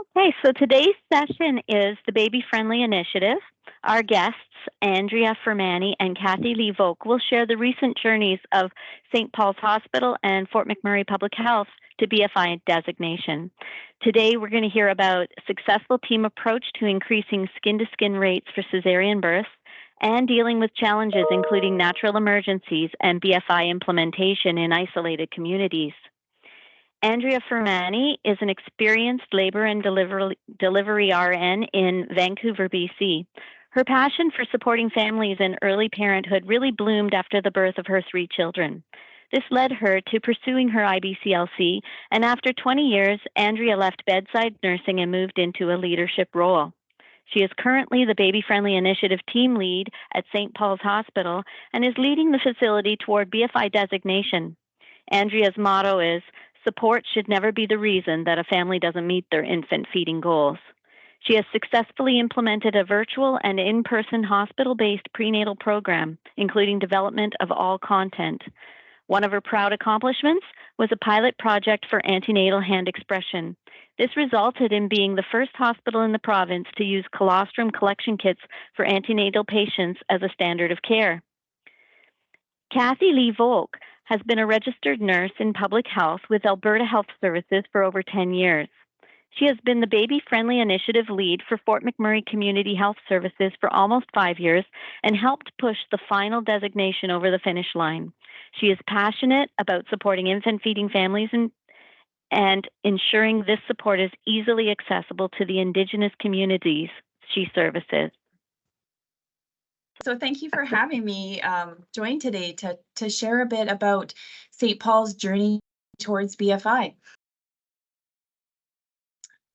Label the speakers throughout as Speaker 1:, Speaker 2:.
Speaker 1: Okay, so today's session is the Baby Friendly Initiative. Our guests, Andrea Firmani and KathiLee Volk, will share the recent journeys of St. Paul's Hospital and Fort McMurray Public Health to BFI designation. Today, we're going to hear about successful team approach to increasing skin-to-skin rates for cesarean births and dealing with challenges including natural emergencies and BFI implementation in isolated communities. Andrea Firmani is an experienced labor and delivery RN in Vancouver, BC. Her passion for supporting families in early parenthood really bloomed after the birth of her 3 children. This led her to pursuing her IBCLC, and after 20 years, Andrea left bedside nursing and moved into a leadership role. She is currently the Baby Friendly Initiative team lead at St. Paul's Hospital and is leading the facility toward BFI designation. Andrea's motto is, "Support should never be the reason that a family doesn't meet their infant feeding goals." She has successfully implemented a virtual and in-person hospital-based prenatal program, including development of all content. One of her proud accomplishments was a pilot project for antenatal hand expression. This resulted in being the first hospital in the province to use colostrum collection kits for antenatal patients as a standard of care. KathiLee Volk has been a registered nurse in public health with Alberta Health Services for over 10 years. She has been the Baby Friendly Initiative lead for Fort McMurray Community Health Services for almost 5 years and helped push the final designation over the finish line. She is passionate about supporting infant feeding families and ensuring this support is easily accessible to the Indigenous communities she services.
Speaker 2: So thank you for having me join today to share a bit about St. Paul's journey towards BFI.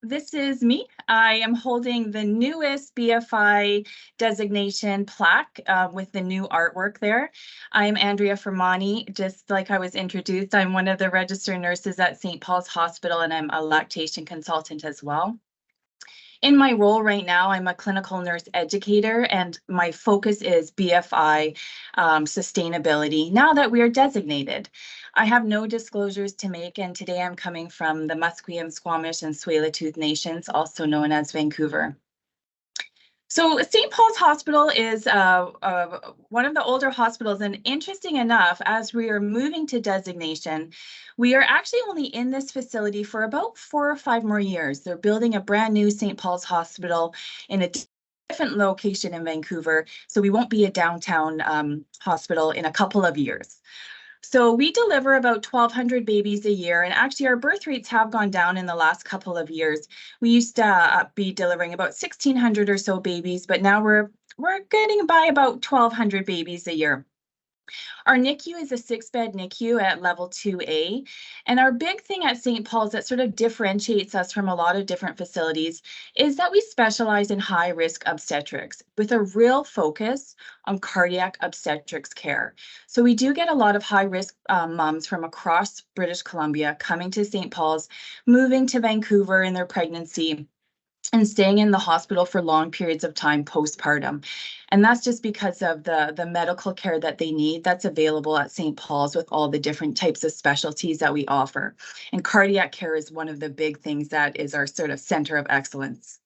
Speaker 2: This is me. I am holding the newest BFI designation plaque with the new artwork there. I'm Andrea Firmani. Just like I was introduced, I'm one of the registered nurses at St. Paul's Hospital, and I'm a lactation consultant as well. In my role right now, I'm a clinical nurse educator, and my focus is BFI sustainability now that we are designated. I have no disclosures to make, and today I'm coming from the Musqueam, Squamish, and Tsleil-Waututh Nations, also known as Vancouver. So St. Paul's Hospital is one of the older hospitals, and interesting enough, as we are moving to designation, we are actually only in this facility for about 4 or 5 more years. They're building a brand new St. Paul's Hospital in a different location in Vancouver, so we won't be a downtown hospital in a couple of years. So we deliver about 1,200 babies a year, and actually our birth rates have gone down in the last couple of years. We used to be delivering about 1,600 or so babies, but now we're getting by about 1,200 babies a year. Our NICU is a 6-bed NICU at level 2A. And our big thing at St. Paul's that sort of differentiates us from a lot of different facilities is that we specialize in high-risk obstetrics with a real focus on cardiac obstetrics care. So we do get a lot of high-risk moms from across British Columbia coming to St. Paul's, moving to Vancouver in their pregnancy, and staying in the hospital for long periods of time postpartum. And that's just because of the medical care that they need that's available at St. Paul's with all the different types of specialties that we offer. And cardiac care is one of the big things that is our sort of center of excellence.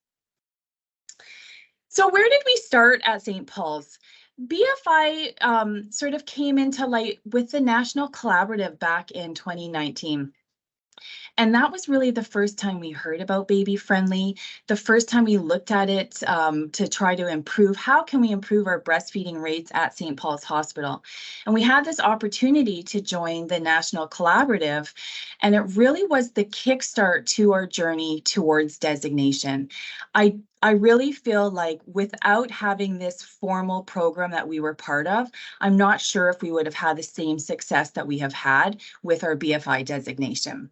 Speaker 2: So where did we start at St. Paul's? BFI sort of came into light with the National Collaborative back in 2019. And that was really the first time we heard about Baby Friendly, the first time we looked at it to try to improve, how can we improve our breastfeeding rates at St. Paul's Hospital? And we had this opportunity to join the National Collaborative, and it really was the kickstart to our journey towards designation. I really feel like without having this formal program that we were part of, I'm not sure if we would have had the same success that we have had with our BFI designation.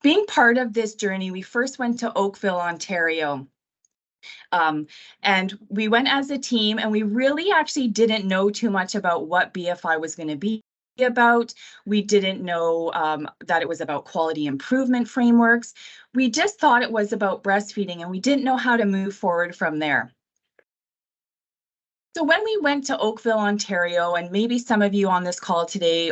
Speaker 2: Being part of this journey, we first went to Oakville, Ontario. And we went as a team, and we really actually didn't know too much about what BFI was going to be about. We didn't know that it was about quality improvement frameworks. We just thought it was about breastfeeding, and we didn't know how to move forward from there. So when we went to Oakville, Ontario, and maybe some of you on this call today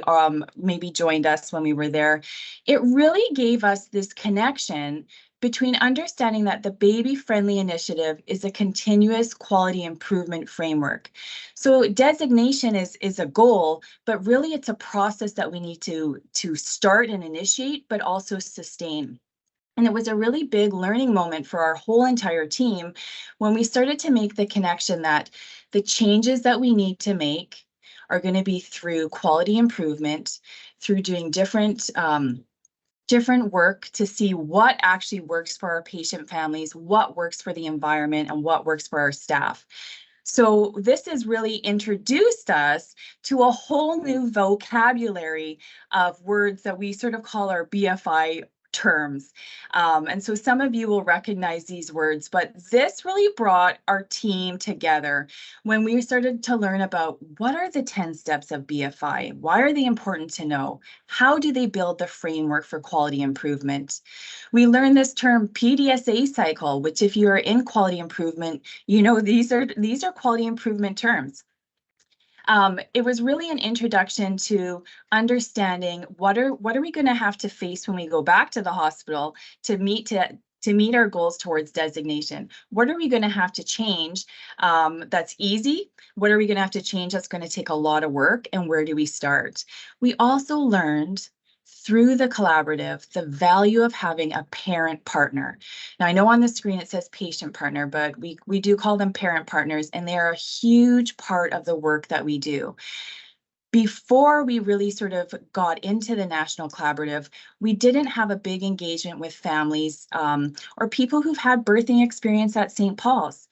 Speaker 2: maybe joined us when we were there, it really gave us this connection between understanding that the baby-friendly initiative is a continuous quality improvement framework. So designation is a goal, but really it's a process that we need to start and initiate, but also sustain. And it was a really big learning moment for our whole entire team when we started to make the connection that the changes that we need to make are going to be through quality improvement, through doing different work to see what actually works for our patient families, what works for the environment, and what works for our staff. So this has really introduced us to a whole new vocabulary of words that we sort of call our BFI terms. And so some of you will recognize these words, but this really brought our team together when we started to learn about what are the 10 steps of BFI? Why are they important to know? How do they build the framework for quality improvement? We learned this term PDSA cycle, which if you are in quality improvement, you know these are quality improvement terms. It was really an introduction to understanding what are we going to have to face when we go back to the hospital to meet our goals towards designation. What are we going to have to change that's easy? What are we going to have to change that's going to take a lot of work? And where do we start? We also learned through the collaborative, the value of having a parent partner. Now, I know on the screen it says patient partner, but we do call them parent partners, and they are a huge part of the work that we do. Before we really sort of got into the National Collaborative, we didn't have a big engagement with families or people who've had birthing experience at St. Paul's.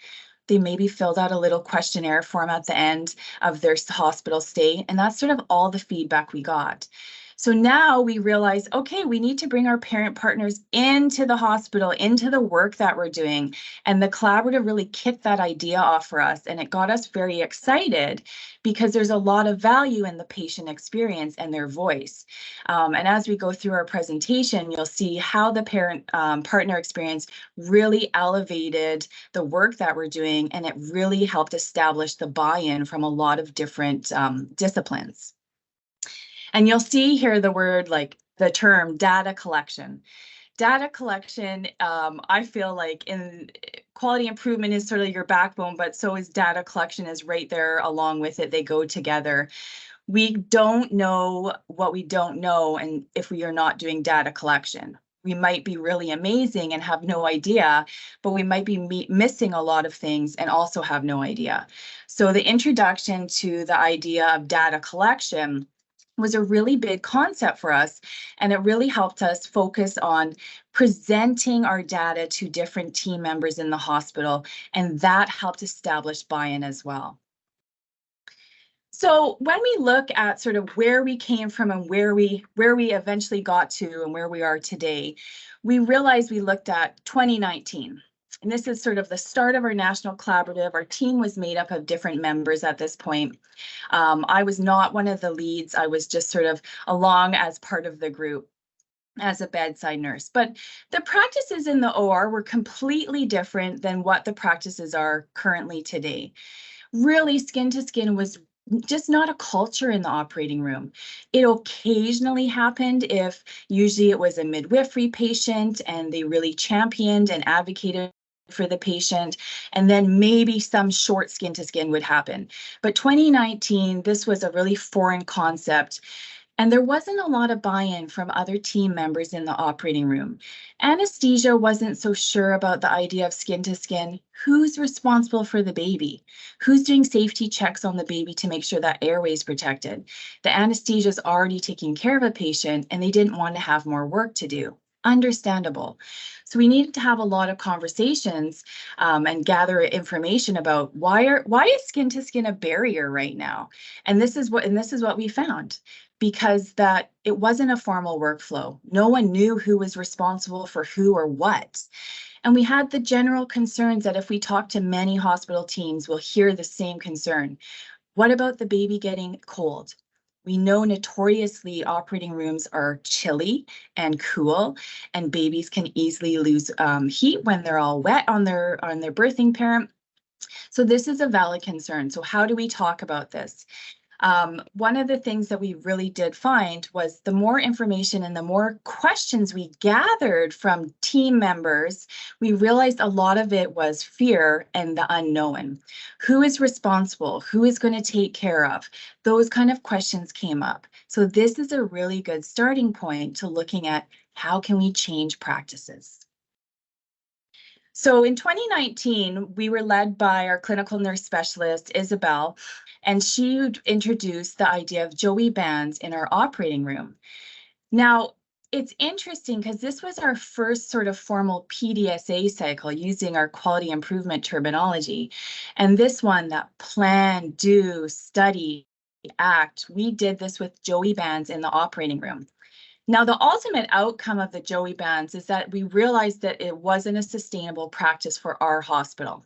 Speaker 2: They maybe filled out a little questionnaire form at the end of their hospital stay, and that's sort of all the feedback we got. So now we realize, okay, we need to bring our parent partners into the hospital, into the work that we're doing. And the collaborative really kicked that idea off for us. And it got us very excited because there's a lot of value in the patient experience and their voice. And as we go through our presentation, you'll see how the parent partner experience really elevated the work that we're doing. And it really helped establish the buy-in from a lot of different disciplines. And you'll see here the word, like the term data collection. Data collection, I feel like in quality improvement is sort of your backbone, but so is data collection is right there along with it. They go together. We don't know what we don't know, and if we are not doing data collection. We might be really amazing and have no idea, but we might be missing a lot of things and also have no idea. So the introduction to the idea of data collection was a really big concept for us, and it really helped us focus on presenting our data to different team members in the hospital, and that helped establish buy-in as well. So when we look at sort of where we came from and where we eventually got to and where we are today, we realized we looked at 2019. And this is sort of the start of our national collaborative. Our team was made up of different members at this point. I was not one of the leads. I was just sort of along as part of the group as a bedside nurse. But the practices in the OR were completely different than what the practices are currently today. Really, skin to skin was just not a culture in the operating room. It occasionally happened if usually it was a midwifery patient and they really championed and advocated for the patient, and then maybe some short skin to skin would happen. But 2019, this was a really foreign concept. And there wasn't a lot of buy-in from other team members in the operating room. Anesthesia wasn't so sure about the idea of skin to skin. Who's responsible for the baby? Who's doing safety checks on the baby to make sure that airway is protected? The anesthesia is already taking care of a patient and they didn't want to have more work to do. Understandable. So we needed to have a lot of conversations and gather information about why is skin to skin a barrier right now? And this is what we found. Because that it wasn't a formal workflow. No one knew who was responsible for who or what. And we had the general concerns that if we talk to many hospital teams, we'll hear the same concern. What about the baby getting cold? We know notoriously operating rooms are chilly and cool, and babies can easily lose heat when they're all wet on their birthing parent. So this is a valid concern. So how do we talk about this? One of the things that we really did find was the more information and the more questions we gathered from team members, we realized a lot of it was fear and the unknown. Who is responsible? Who is going to take care of? Those kind of questions came up. So this is a really good starting point to looking at how can we change practices. So in 2019, we were led by our clinical nurse specialist, Isabel, and she introduced the idea of Joey bands in our operating room. Now, it's interesting because this was our first sort of formal PDSA cycle using our quality improvement terminology. And this one, that plan, do, study, act, we did this with Joey bands in the operating room. Now, the ultimate outcome of the Joey bands is that we realized that it wasn't a sustainable practice for our hospital.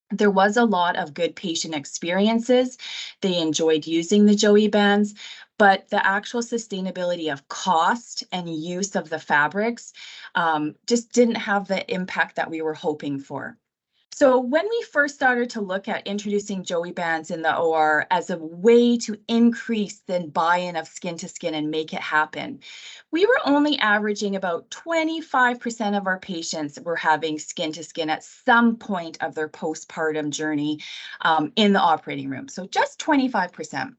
Speaker 2: There was a lot of good patient experiences. They enjoyed using the Joey bands, but the actual sustainability of cost and use of the fabrics just didn't have the impact that we were hoping for. So when we first started to look at introducing Joey bands in the OR as a way to increase the buy-in of skin to skin and make it happen, we were only averaging about 25% of our patients were having skin to skin at some point of their postpartum journey in the operating room. So just 25%.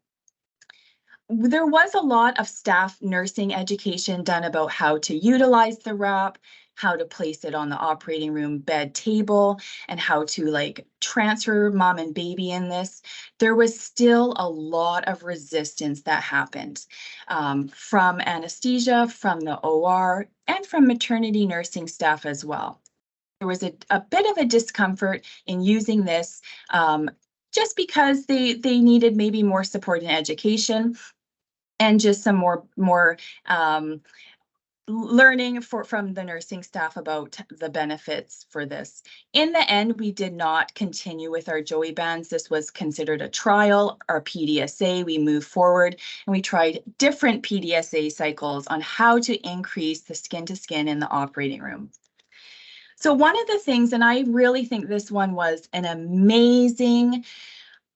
Speaker 2: There was a lot of staff nursing education done about how to utilize the wrap, how to place it on the operating room bed table, and how to like transfer mom and baby in this. There was still a lot of resistance that happened from anesthesia, from the OR, and from maternity nursing staff as well. There was a bit of a discomfort in using this just because they needed maybe more support in education and just some more learning from the nursing staff about the benefits for this. In the end, we did not continue with our Joey bands. This was considered a trial, our PDSA. We moved forward and we tried different PDSA cycles on how to increase the skin to skin in the operating room. So one of the things, and I really think this one was an amazing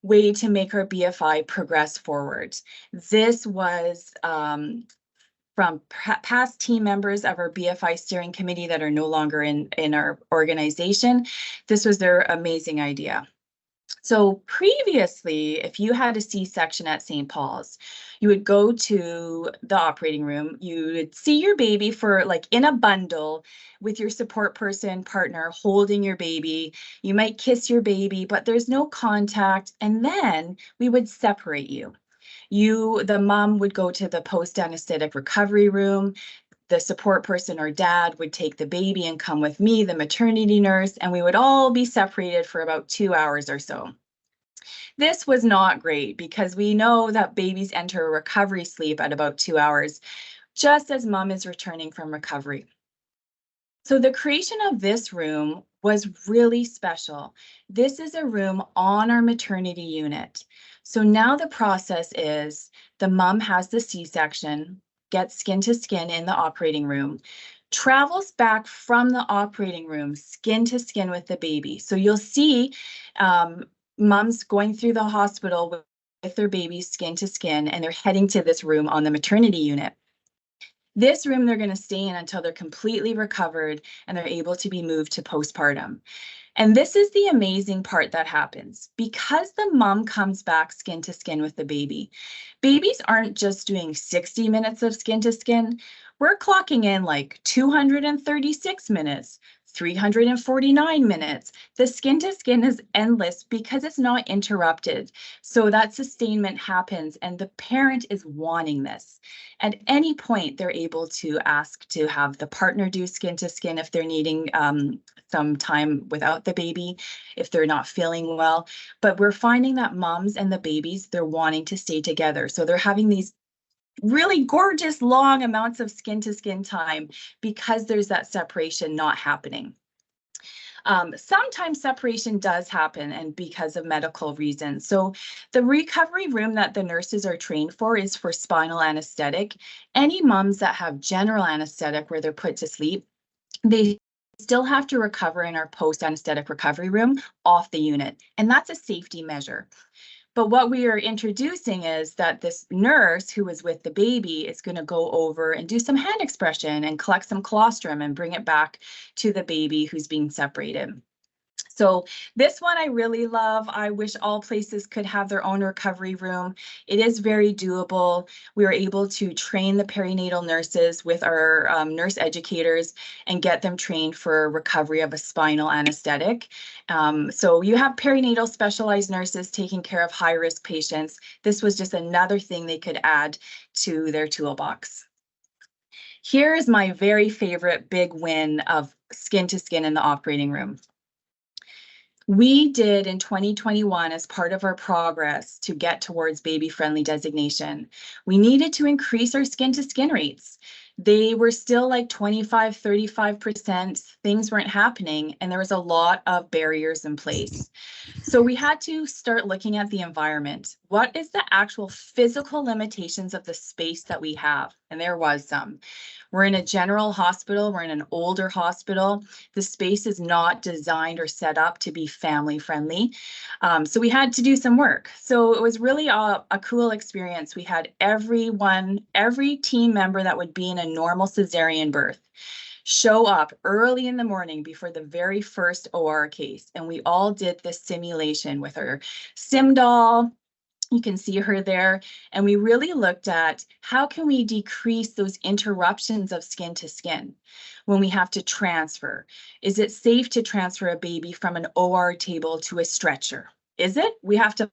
Speaker 2: way to make our BFI progress forward. This was from past team members of our BFI steering committee that are no longer in our organization. This was their amazing idea. So previously, if you had a C-section at St. Paul's, you would go to the operating room, you would see your baby for like in a bundle with your support person, partner, holding your baby. You might kiss your baby, but there's no contact. And then we would separate you. The mom would go to the post-anesthetic recovery room. The support person or dad would take the baby and come with me, the maternity nurse, and we would all be separated for about 2 hours or so. This was not great because we know that babies enter a recovery sleep at about 2 hours, just as mom is returning from recovery. So the creation of this room was really special. This is a room on our maternity unit. So now the process is the mom has the C-section, gets skin to skin in the operating room, travels back from the operating room, skin to skin with the baby. So you'll see moms going through the hospital with their baby skin to skin, and they're heading to this room on the maternity unit. This room they're going to stay in until they're completely recovered and they're able to be moved to postpartum. And this is the amazing part that happens. Because the mom comes back skin to skin with the baby, babies aren't just doing 60 minutes of skin to skin. We're clocking in like 236 minutes, 349 minutes. The skin to skin is endless because it's not interrupted. So that sustainment happens and the parent is wanting this. At any point, they're able to ask to have the partner do skin to skin if they're needing some time without the baby, if they're not feeling well. But we're finding that moms and the babies, they're wanting to stay together. So they're having these really gorgeous long amounts of skin to skin time because there's that separation not happening. Sometimes separation does happen and because of medical reasons. So the recovery room that the nurses are trained for is for spinal anesthetic. Any moms that have general anesthetic where they're put to sleep, they still have to recover in our post anesthetic recovery room off the unit. And that's a safety measure. But what we are introducing is that this nurse who was with the baby is going to go over and do some hand expression and collect some colostrum and bring it back to the baby who's being separated. So this one I really love. I wish all places could have their own recovery room. It is very doable. We were able to train the perinatal nurses with our nurse educators and get them trained for recovery of a spinal anesthetic. So you have perinatal specialized nurses taking care of high-risk patients. This was just another thing they could add to their toolbox. Here is my very favorite big win of skin to skin in the operating room. We did in 2021, as part of our progress to get towards baby-friendly designation, we needed to increase our skin-to-skin rates. They were still like 25, 35%. Things weren't happening, and there was a lot of barriers in place. So we had to start looking at the environment. What is the actual physical limitations of the space that we have? And there was some. We're in a general hospital. We're in an older hospital. The space is not designed or set up to be family friendly. So we had to do some work. So it was really a cool experience. We had every team member that would be in a normal cesarean birth show up early in the morning before the very first OR case. And we all did this simulation with our sim doll. You can see her there. And we really looked at how can we decrease those interruptions of skin to skin when we have to transfer. Is it safe to transfer a baby from an OR table to a stretcher? Is it? We have to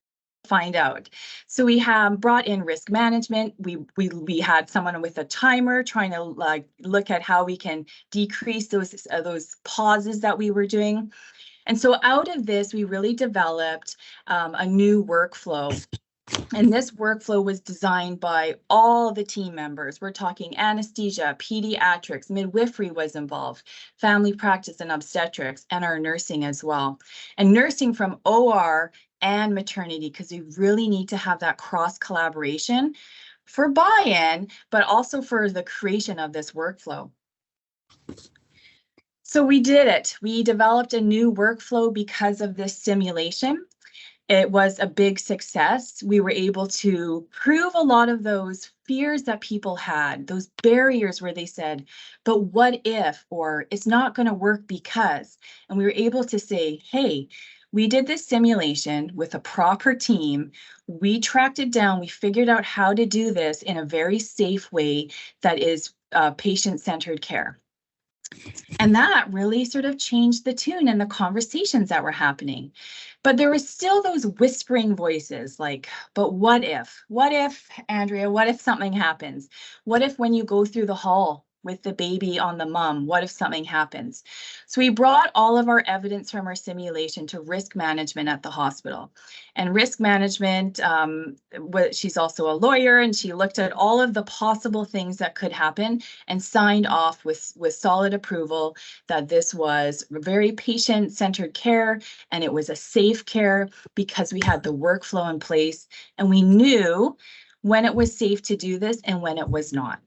Speaker 2: find out. So we have brought in risk management. We had someone with a timer trying to look at how we can decrease those pauses that we were doing. And so out of this, we really developed a new workflow. And this workflow was designed by all the team members. We're talking anesthesia, pediatrics, midwifery was involved, family practice and obstetrics, and our nursing as well. And nursing from OR and maternity, because we really need to have that cross collaboration for buy-in, but also for the creation of this workflow. So we did it. We developed a new workflow because of this simulation. It was a big success. We were able to prove a lot of those fears that people had, those barriers where they said, but what if, or it's not going to work because, and we were able to say, hey, we did this simulation with a proper team. We tracked it down. We figured out how to do this in a very safe way that is patient-centered care. And that really sort of changed the tune and the conversations that were happening. But there were still those whispering voices like, but what if? What if, Andrea, what if something happens? What if when you go through the hall with the baby on the mum, what if something happens? So we brought all of our evidence from our simulation to risk management at the hospital. And risk management, she's also a lawyer, and she looked at all of the possible things that could happen and signed off with solid approval that this was very patient-centered care and it was a safe care because we had the workflow in place and we knew when it was safe to do this and when it was not.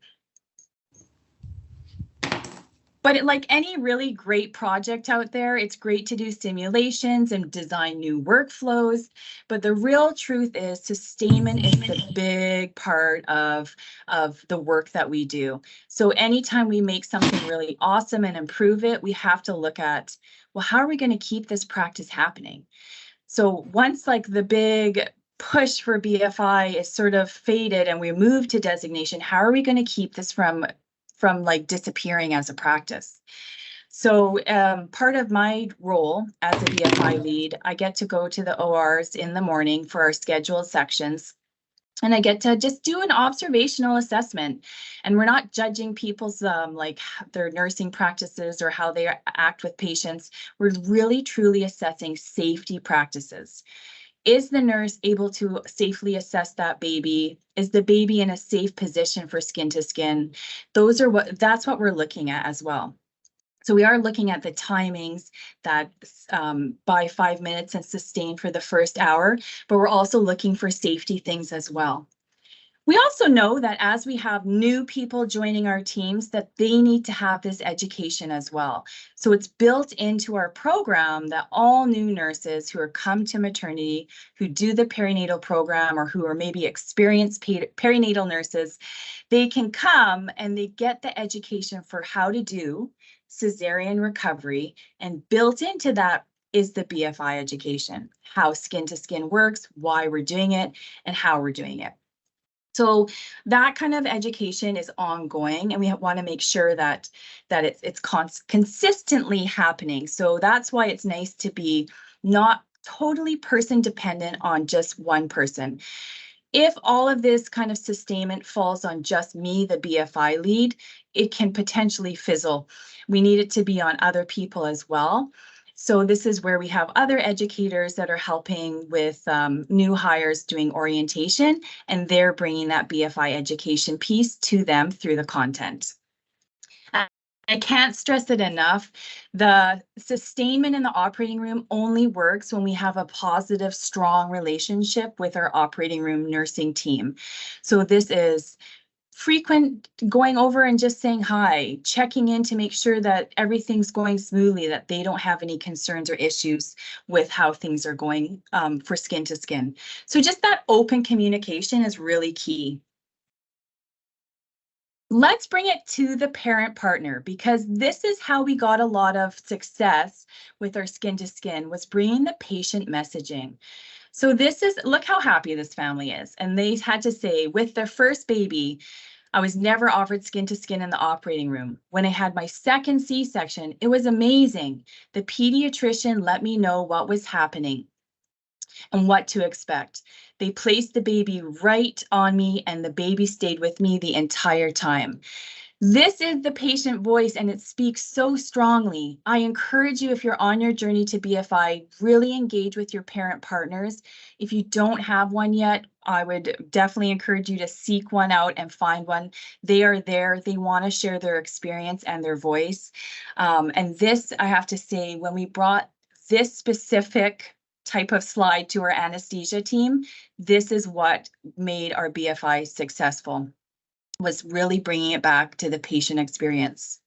Speaker 2: But like any really great project out there, it's great to do simulations and design new workflows. But the real truth is sustainment is the big part of the work that we do. So anytime we make something really awesome and improve it, we have to look at, well, how are we going to keep this practice happening? So once like the big push for BFI is sort of faded and we move to designation, how are we going to keep this from like disappearing as a practice? So part of my role as a BFI lead, I get to go to the ORs in the morning for our scheduled sections. And I get to just do an observational assessment. And we're not judging people's like their nursing practices or how they act with patients. We're really truly assessing safety practices. Is the nurse able to safely assess that baby? Is the baby in a safe position for skin to skin? That's what we're looking at as well. So we are looking at the timings that by 5 minutes and sustain for the first hour, but we're also looking for safety things as well. We also know that as we have new people joining our teams, that they need to have this education as well. So it's built into our program that all new nurses who are come to maternity, who do the perinatal program, or who are maybe experienced perinatal nurses, they can come and they get the education for how to do cesarean recovery, and built into that is the BFI education, how skin to skin works, why we're doing it, and how we're doing it. So that kind of education is ongoing, and we want to make sure that it's consistently happening. So that's why it's nice to be not totally person dependent on just one person. If all of this kind of sustainment falls on just me, the BFI lead, it can potentially fizzle. We need it to be on other people as well. So this is where we have other educators that are helping with new hires doing orientation, and they're bringing that BFI education piece to them through the content. I can't stress it enough. The sustainment in the operating room only works when we have a positive, strong relationship with our operating room nursing team. So this is frequent going over and just saying hi, checking in to make sure that everything's going smoothly, that they don't have any concerns or issues with how things are going for skin to skin. So just that open communication is really key. Let's bring it to the parent partner, because this is how we got a lot of success with our skin to skin, was bringing the patient messaging. So this is, look how happy this family is. And they had to say, with their first baby, I was never offered skin to skin in the operating room. When I had my second C-section, it was amazing. The pediatrician let me know what was happening and what to expect. They placed the baby right on me, and the baby stayed with me the entire time. This is the patient voice, and it speaks so strongly. I encourage you, if you're on your journey to BFI, really engage with your parent partners. If you don't have one yet, I would definitely encourage you to seek one out and find one. They are there. They want to share their experience and their voice. And this, I have to say, when we brought this specific type of slide to our anesthesia team, this is what made our BFI successful, was really bringing it back to the patient experience.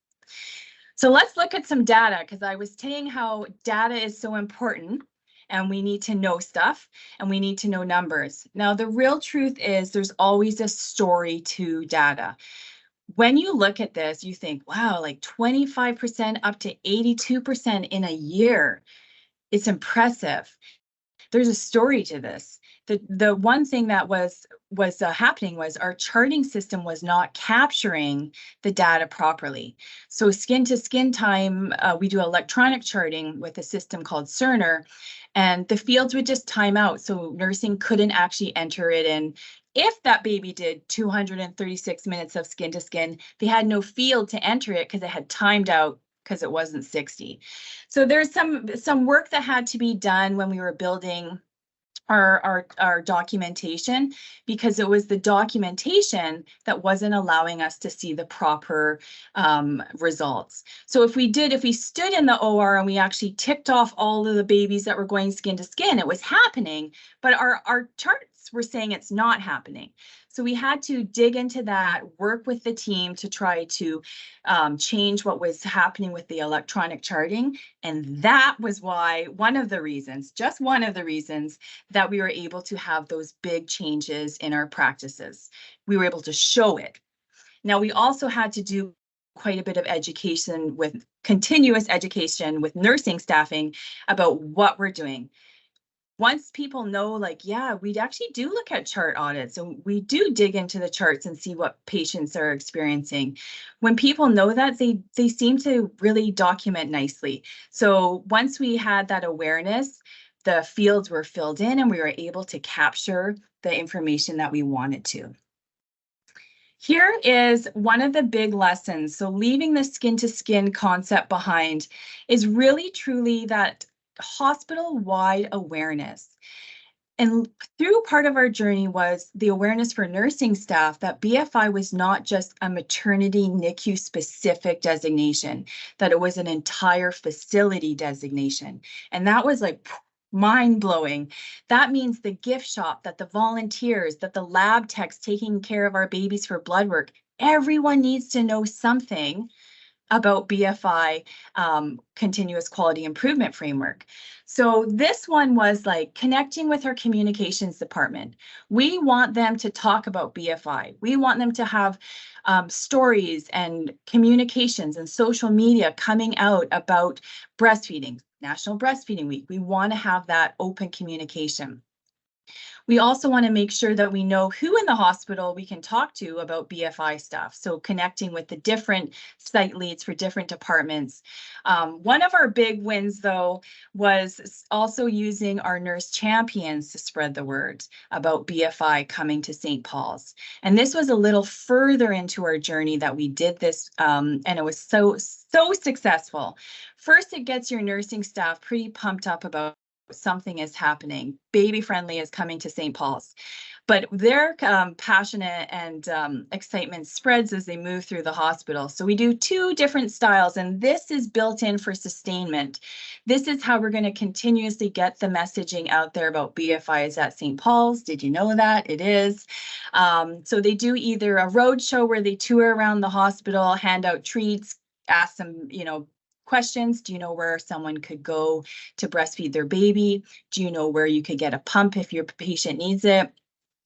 Speaker 2: So let's look at some data, because I was saying how data is so important, and we need to know stuff, and we need to know numbers. Now, the real truth is there's always a story to data. When you look at this, you think, wow, like 25% up to 82% in a year. It's impressive. There's a story to this. The one thing that was happening was our charting system was not capturing the data properly. So skin to skin time, we do electronic charting with a system called Cerner, and the fields would just time out. So nursing couldn't actually enter it in. If that baby did 236 minutes of skin to skin, they had no field to enter it because it had timed out, because it wasn't 60. So there's some work that had to be done when we were building our documentation, because it was the documentation that wasn't allowing us to see the proper results. So if we stood in the OR and we actually ticked off all of the babies that were going skin to skin, it was happening, but our charts were saying it's not happening. So we had to dig into that, work with the team to try to change what was happening with the electronic charting. And that was why just one of the reasons that we were able to have those big changes in our practices. We were able to show it. Now, we also had to do quite a bit of education, with continuous education with nursing staffing, about what we're doing. Once people know, like, yeah, we actually do look at chart audits, and we do dig into the charts and see what patients are experiencing. When people know that, they seem to really document nicely. So once we had that awareness, the fields were filled in, and we were able to capture the information that we wanted to. Here is one of the big lessons. So leaving the skin to skin concept behind is really truly that hospital-wide awareness. And through part of our journey was the awareness for nursing staff that BFI was not just a maternity NICU specific designation, that it was an entire facility designation. And that was like mind-blowing. That means the gift shop, that the volunteers, that the lab techs taking care of our babies for blood work, everyone needs to know something about BFI continuous quality improvement framework. So this one was like connecting with our communications department. We want them to talk about BFI. We want them to have stories and communications and social media coming out about breastfeeding, National Breastfeeding Week. We want to have that open communication. We also want to make sure that we know who in the hospital we can talk to about BFI stuff. So connecting with the different site leads for different departments. One of our big wins, though, was also using our nurse champions to spread the word about BFI coming to St. Paul's. And this was a little further into our journey that we did this, and it was so successful. First, it gets your nursing staff pretty pumped up about something is happening. Baby Friendly is coming to St. Paul's, but their passionate and excitement spreads as they move through the hospital. So we do two different styles, and this is built in for sustainment. This is how we're going to continuously get the messaging out there about BFIs at St. Paul's. Did you know that? It is. So they do either a road show where they tour around the hospital, hand out treats, ask them, questions. Do you know where someone could go to breastfeed their baby? Do you know where you could get a pump if your patient needs it?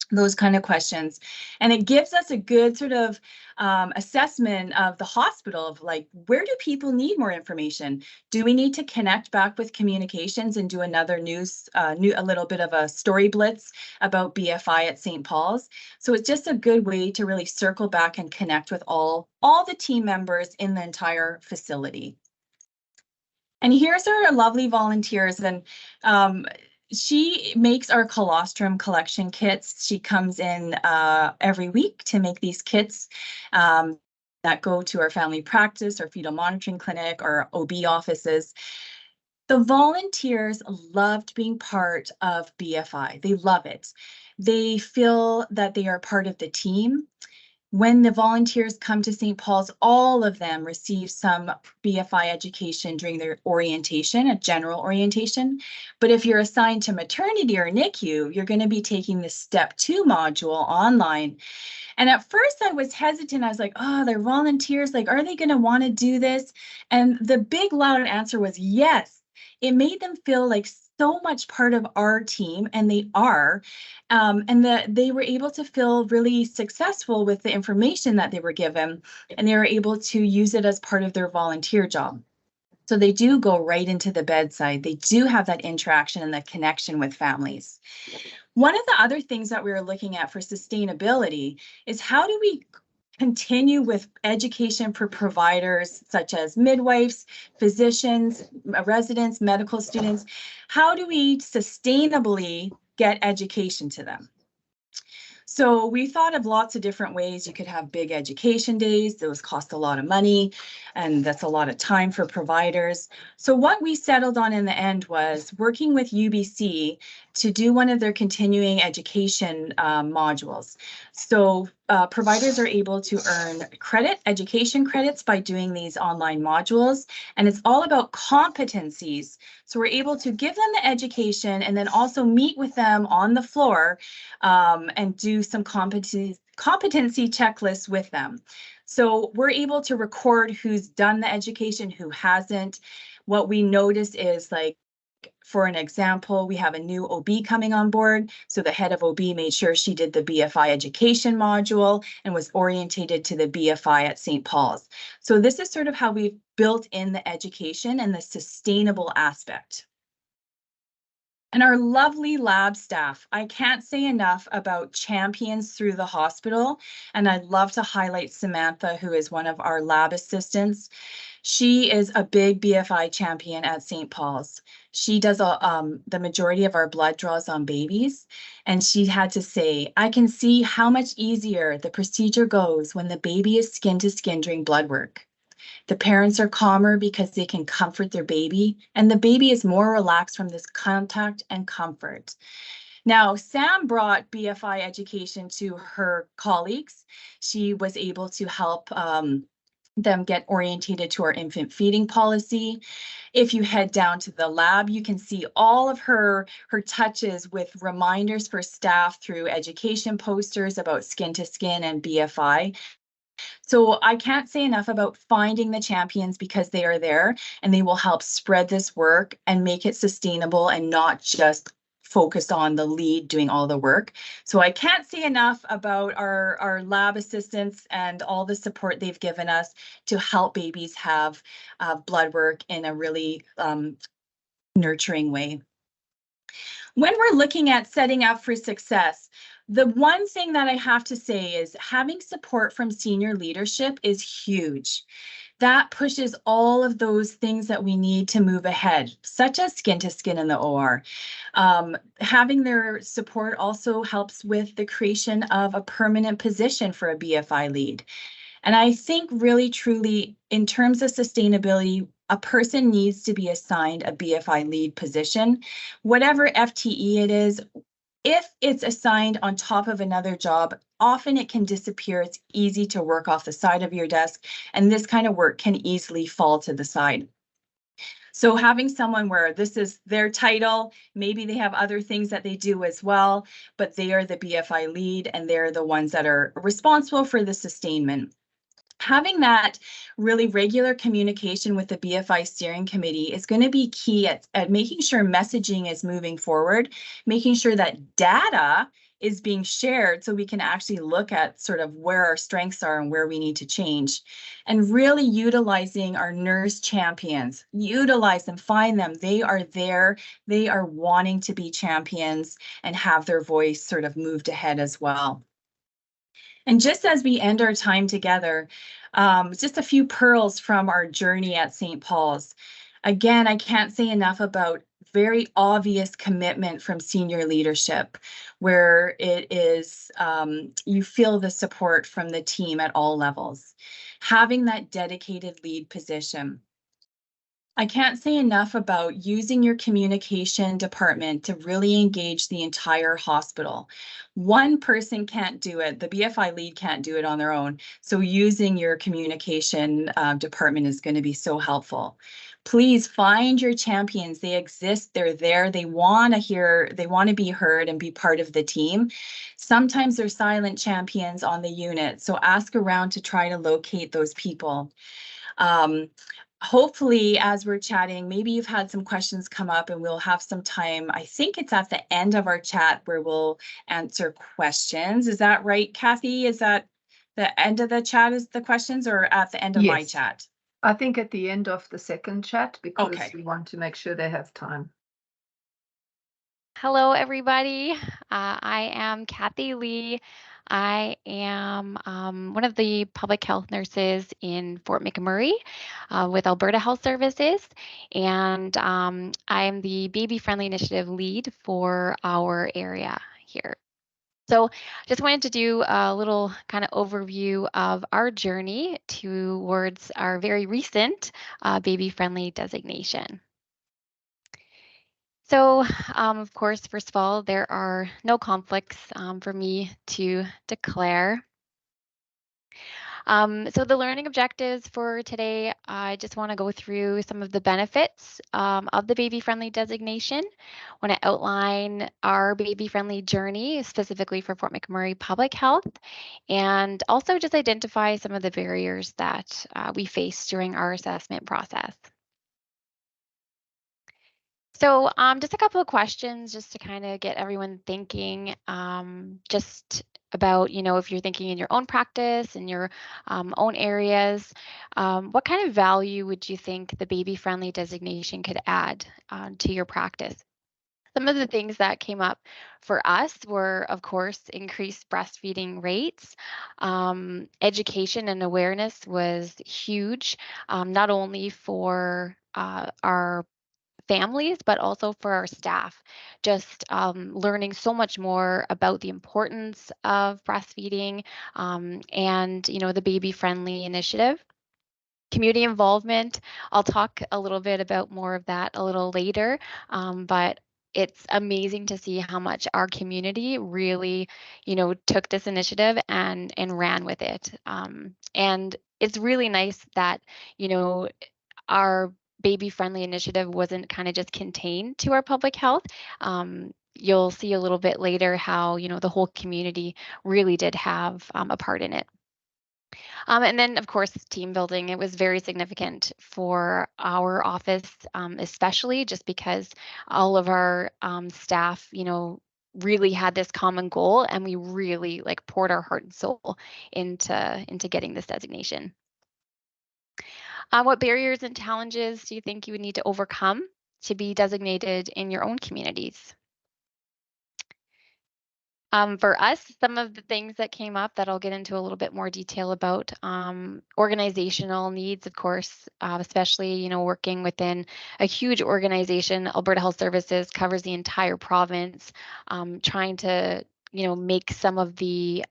Speaker 2: Those kind of questions. And it gives us a good sort of assessment of the hospital of like, where do people need more information? Do we need to connect back with communications and do another a little bit of a story blitz about BFI at St. Paul's? So it's just a good way to really circle back and connect with all the team members in the entire facility. And here's our lovely volunteers, and she makes our colostrum collection kits. She comes in every week to make these kits that go to our family practice or fetal monitoring clinic or OB offices. The volunteers loved being part of BFI. They love it. They feel that they are part of the team. When the volunteers come to St. Paul's, all of them receive some BFI education during their orientation, a general orientation. But if you're assigned to maternity or NICU, you're going to be taking the Step 2 module online. And at first I was hesitant. I was like, oh, they're volunteers. Like, are they going to want to do this? And the big loud answer was yes. It made them feel like so much part of our team, and they are, and that they were able to feel really successful with the information that they were given, and they were able to use it as part of their volunteer job. So they do go right into the bedside. They do have that interaction and that connection with families. One of the other things that we were looking at for sustainability is how do we continue with education for providers such as midwives, physicians, residents, medical students. How do we sustainably get education to them? So we thought of lots of different ways. You could have big education days. Those cost a lot of money, and that's a lot of time for providers. So what we settled on in the end was working with UBC to do one of their continuing education modules. So providers are able to earn education credits by doing these online modules, and it's all about competencies. So we're able to give them the education and then also meet with them on the floor and do some competency checklists with them. So we're able to record who's done the education, who hasn't. What we notice is, like, for an example, we have a new OB coming on board. So the head of OB made sure she did the BFI education module and was orientated to the BFI at St. Paul's. So this is sort of how we've built in the education and the sustainable aspect. And our lovely lab staff, I can't say enough about champions through the hospital. And I'd love to highlight Samantha, who is one of our lab assistants. She is a big BFI champion at St. Paul's. She does the majority of our blood draws on babies. And she had to say, I can see how much easier the procedure goes when the baby is skin to skin during blood work. The parents are calmer because they can comfort their baby, and the baby is more relaxed from this contact and comfort. Now, Sam brought BFI education to her colleagues. She was able to help them get orientated to our infant feeding policy. If you head down to the lab, you can see all of her touches with reminders for staff through education posters about skin to skin and BFI. So I can't say enough about finding the champions, because they are there and they will help spread this work and make it sustainable and not just focused on the lead doing all the work. So I can't say enough about our lab assistants and all the support they've given us to help babies have blood work in a really nurturing way. When we're looking at setting up for success, the one thing that I have to say is having support from senior leadership is huge. That pushes all of those things that we need to move ahead, such as skin to skin in the OR. Having their support also helps with the creation of a permanent position for a BFI lead. And I think really, truly, in terms of sustainability, a person needs to be assigned a BFI lead position, whatever FTE it is. If it's assigned on top of another job, often it can disappear. It's easy to work off the side of your desk, and this kind of work can easily fall to the side. So having someone where this is their title, maybe they have other things that they do as well, but they are the BFI lead and they're the ones that are responsible for the sustainment. Having that really regular communication with the BFI steering committee is going to be key at making sure messaging is moving forward, making sure that data is being shared so we can actually look at sort of where our strengths are and where we need to change, and really utilizing our nurse champions. Utilize them, find them. They are there. They are wanting to be champions and have their voice sort of moved ahead as well. And just as we end our time together, just a few pearls from our journey at St. Paul's. Again, I can't say enough about very obvious commitment from senior leadership, where it is, you feel the support from the team at all levels. Having that dedicated lead position. I can't say enough about using your communication department to really engage the entire hospital. One person can't do it. The BFI lead can't do it on their own. So using your communication department is going to be so helpful. Please find your champions. They exist. They're there. They want to hear, they want to be heard and be part of the team. Sometimes they're silent champions on the unit. So ask around to try to locate those people. Hopefully, as we're chatting, maybe you've had some questions come up and we'll have some time. I think it's at the end of our chat where we'll answer questions. Is that right, Kathy? Is that the end of the chat is the questions, or at the end of my chat?
Speaker 3: I think at the end of the second chat, because we want to make sure they have time.
Speaker 4: Hello, everybody. I am KathiLee. I am one of the public health nurses in Fort McMurray with Alberta Health Services, and I'm the Baby Friendly Initiative lead for our area here. So just wanted to do a little kind of overview of our journey towards our very recent Baby Friendly designation. So, of course, first of all, there are no conflicts for me to declare. So the learning objectives for today, I just want to go through some of the benefits of the baby-friendly designation. I want to outline our baby-friendly journey, specifically for Fort McMurray Public Health, and also just identify some of the barriers that we face during our assessment process. So just a couple of questions just to kind of get everyone thinking just about, if you're thinking in your own practice, in your own areas, what kind of value would you think the baby-friendly designation could add to your practice? Some of the things that came up for us were, of course, increased breastfeeding rates. Education and awareness was huge, not only for our families, but also for our staff, just learning so much more about the importance of breastfeeding and, the baby friendly initiative. Community involvement, I'll talk a little bit about more of that a little later, but it's amazing to see how much our community really, took this initiative and ran with it. And it's really nice that, you know, our baby-friendly initiative wasn't kind of just contained to our public health. You'll see a little bit later how, you know, the whole community really did have a part in it. And then, of course, team building. It was very significant for our office, especially just because all of our staff, you know, really had this common goal, and we really like poured our heart and soul into getting this designation. What barriers and challenges do you think you would need to overcome to be designated in your own communities? For us, some of the things that came up that I'll get into a little bit more detail about, organizational needs, of course, especially, you know, working within a huge organization. Alberta Health Services covers the entire province, trying to, you know, make some of the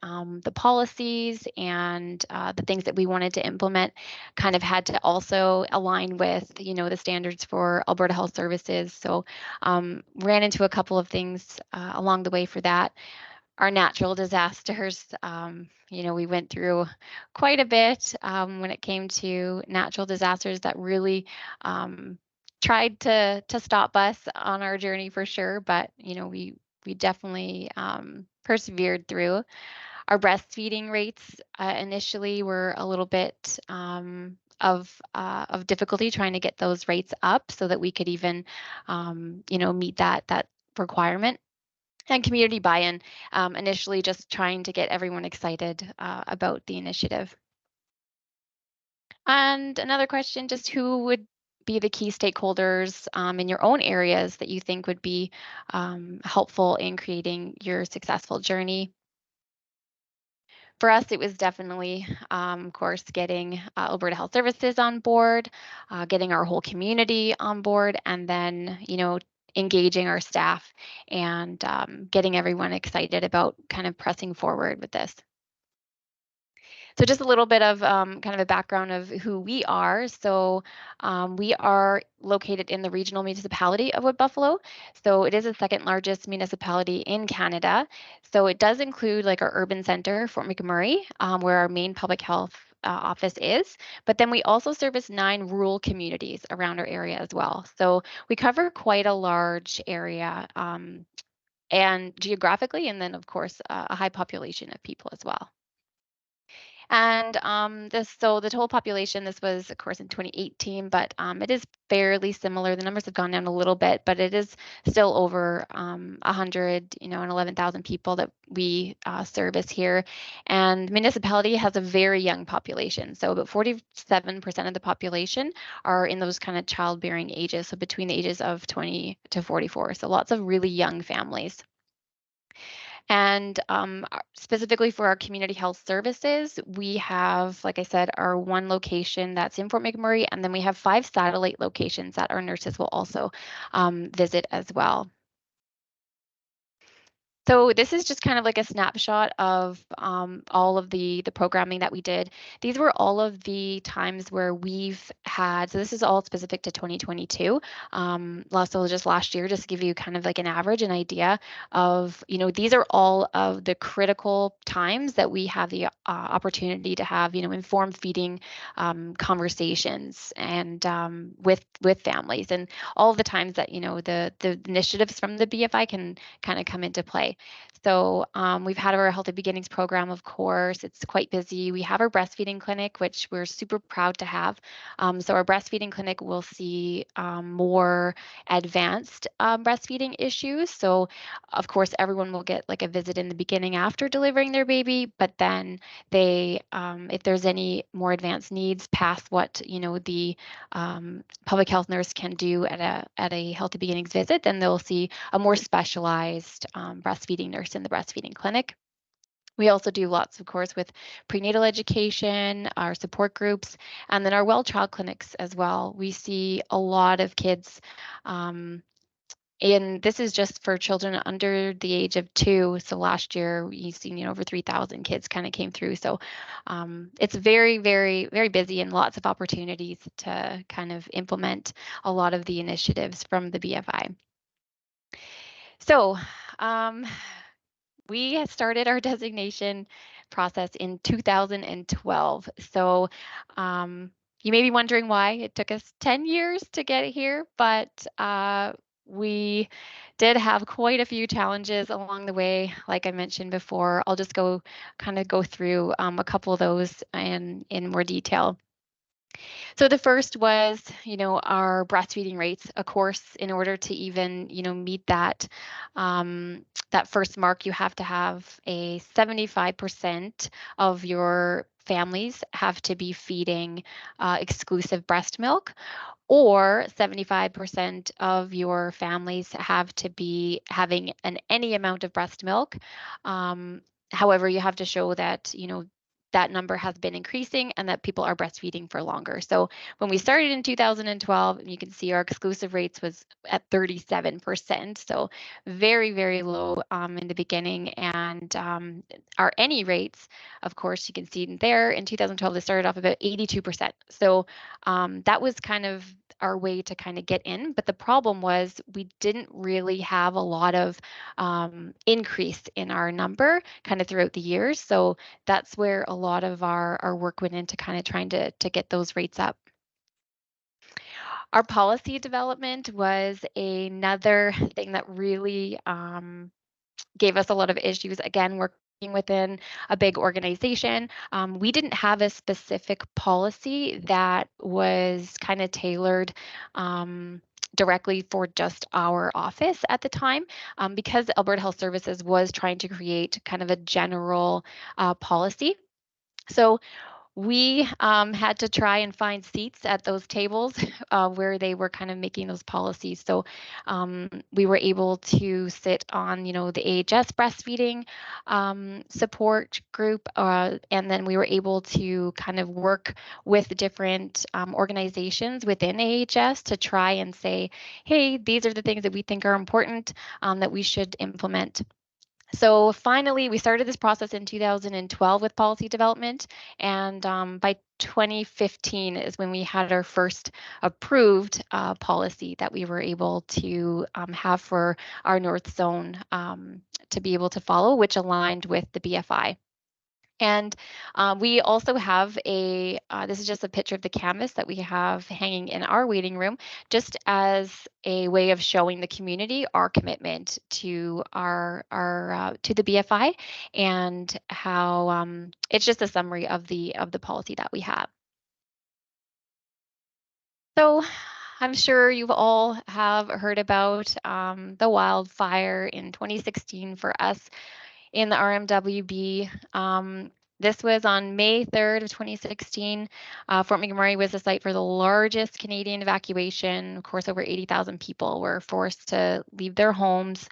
Speaker 4: policies and the things that we wanted to implement kind of had to also align with, you know, the standards for Alberta Health Services. So ran into a couple of things along the way for that. Our natural disasters, you know, we went through quite a bit when it came to natural disasters that really tried to stop us on our journey for sure. But you know, we definitely persevered through. Our breastfeeding rates initially were a little bit of difficulty trying to get those rates up so that we could even, you know, meet that requirement. And community buy-in, initially just trying to get everyone excited about the initiative. And another question, just who would be the key stakeholders in your own areas that you think would be helpful in creating your successful journey? For us, it was definitely, of course, getting Alberta Health Services on board, getting our whole community on board, and then, you know, engaging our staff and getting everyone excited about kind of pressing forward with this. So just a little bit of kind of a background of who we are. So we are located in the regional municipality of Wood Buffalo. So it is the second largest municipality in Canada. So it does include like our urban center, Fort McMurray, where our main public health office is. But then we also service 9 rural communities around our area as well. So we cover quite a large area and geographically, and then of course a high population of people as well. And so the total population, this was of course in 2018, but it is fairly similar. The numbers have gone down a little bit, but it is still over 100, you know, and 11,000 people that we service here. And municipality has a very young population. So about 47% of the population are in those kind of childbearing ages, so between the ages of 20 to 44. So lots of really young families. And specifically for our community health services, we have, like I said, our one location that's in Fort McMurray, and then we have 5 satellite locations that our nurses will also visit as well. So this is just kind of like a snapshot of all of the programming that we did. These were all of the times where we've had, so this is all specific to 2022, so just last year, just to give you kind of like an average, an idea of, you know, these are all of the critical times that we have the opportunity to have, you know, informed feeding conversations and with families, and all of the times that, you know, the initiatives from the BFI can kind of come into play. So we've had our Healthy Beginnings program, of course. It's quite busy. We have our breastfeeding clinic, which we're super proud to have. So our breastfeeding clinic will see more advanced breastfeeding issues. So of course, everyone will get like a visit in the beginning after delivering their baby, but then they, if there's any more advanced needs past what, you know, the public health nurse can do at a Healthy Beginnings visit, then they'll see a more specialized breastfeeding nurse in the breastfeeding clinic. We also do lots, of course, with prenatal education, our support groups, and then our well child clinics as well. We see a lot of kids, and this is just for children under the age of 2. So last year, we've seen, you know, over 3,000 kids kind of came through. So it's very, very, very busy and lots of opportunities to kind of implement a lot of the initiatives from the BFI. So we had started our designation process in 2012. So you may be wondering why it took us 10 years to get here, but we did have quite a few challenges along the way. Like I mentioned before, I'll just go through a couple of those in more detail. So the first was, our breastfeeding rates. Of course, in order to even, meet that first mark, you have to have a 75% of your families have to be feeding exclusive breast milk, or 75% of your families have to be having any amount of breast milk. However, you have to show that, that number has been increasing and that people are breastfeeding for longer. So when we started in 2012, you can see our exclusive rates was at 37%. So very, very low in the beginning. And our any rates, of course, you can see there in 2012, they started off about 82%. So that was kind of our way to kind of get in. But the problem was we didn't really have a lot of increase in our number kind of throughout the years. So that's where a lot of our work went into kind of trying to get those rates up. Our policy development was another thing that really gave us a lot of issues. Again, working within a big organization, we didn't have a specific policy that was kind of tailored directly for just our office at the time, because Alberta Health Services was trying to create kind of a general policy. So we had to try and find seats at those tables where they were kind of making those policies. So we were able to sit on, the AHS breastfeeding support group, and then we were able to kind of work with different organizations within AHS to try and say, hey, these are the things that we think are important that we should implement. So finally, we started this process in 2012 with policy development, and by 2015 is when we had our first approved policy that we were able to have for our North Zone to be able to follow, which aligned with the BFI. And we also have this is just a picture of the canvas that we have hanging in our waiting room, just as a way of showing the community our commitment to to the BFI, and how it's just a summary of the policy that we have. So I'm sure you've all have heard about the wildfire in 2016 for us in the RMWB. This was on May 3rd of 2016. Fort McMurray was the site for the largest Canadian evacuation. Of course, over 80,000 people were forced to leave their homes.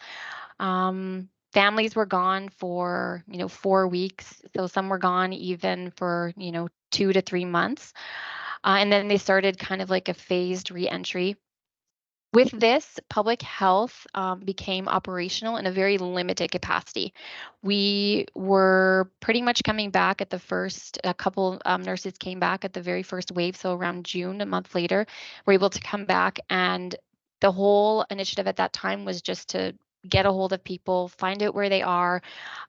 Speaker 4: Families were gone for, 4 weeks. So some were gone even for, 2 to 3 months. And then they started kind of like a phased reentry. With this, public health became operational in a very limited capacity. We were pretty much coming back at the first, a couple nurses came back at the very first wave, so around June, a month later, we're able to come back, and the whole initiative at that time was just to get a hold of people, find out where they are.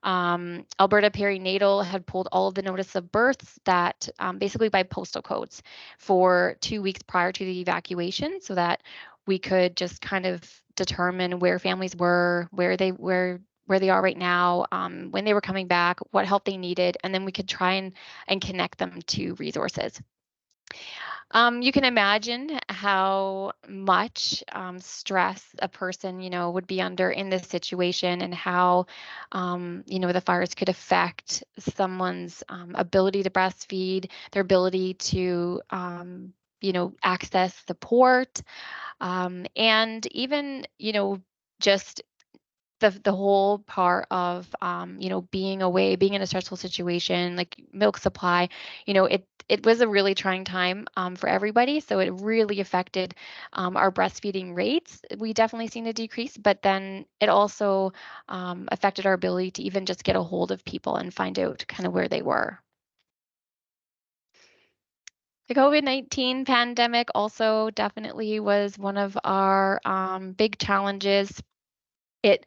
Speaker 4: Alberta Perinatal had pulled all of the notice of births that basically by postal codes for 2 weeks prior to the evacuation, so that we could just kind of determine where families were, where they are right now, when they were coming back, what help they needed, and then we could try and connect them to resources. You can imagine how much stress a person, would be under in this situation, and how, the fires could affect someone's ability to breastfeed, their ability to, access support, and even, just the whole part of, being away, being in a stressful situation, like milk supply, it was a really trying time for everybody. So it really affected our breastfeeding rates. We definitely seen a decrease, but then it also affected our ability to even just get a hold of people and find out kind of where they were. The COVID-19 pandemic also definitely was one of our big challenges. It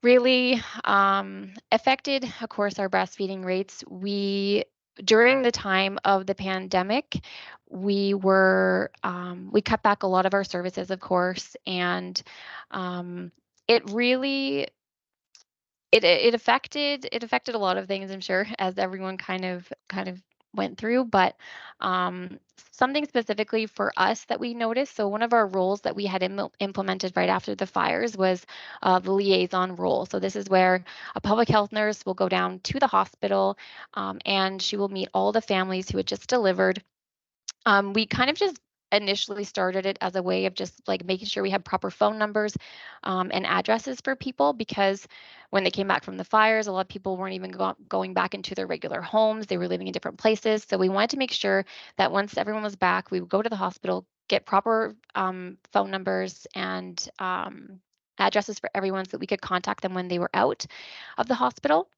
Speaker 4: really affected, of course, our breastfeeding rates. During the time of the pandemic, we cut back a lot of our services, of course, and it really it affected a lot of things, I'm sure, as everyone kind of went through, but something specifically for us that we noticed. So one of our roles that we had implemented right after the fires was the liaison role. So this is where a public health nurse will go down to the hospital, and she will meet all the families who had just delivered. We kind of just initially started it as a way of just like making sure we had proper phone numbers and addresses for people, because when they came back from the fires, a lot of people weren't even going back into their regular homes. They were living in different places. So we wanted to make sure that once everyone was back, we would go to the hospital, get proper phone numbers and addresses for everyone so that we could contact them when they were out of the hospital.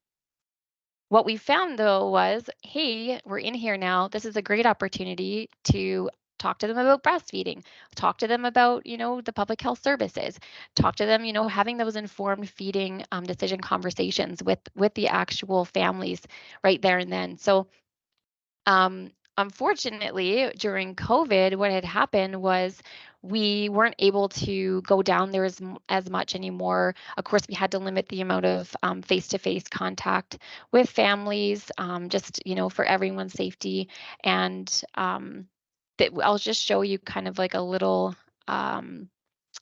Speaker 4: What we found though was, hey, we're in here now. This is a great opportunity to talk to them about breastfeeding, talk to them about, the public health services, talk to them, having those informed feeding decision conversations with the actual families right there and then. So unfortunately, during COVID, what had happened was we weren't able to go down there as much anymore. Of course, we had to limit the amount of face-to-face contact with families, just, for everyone's safety. And I'll just show you kind of like a little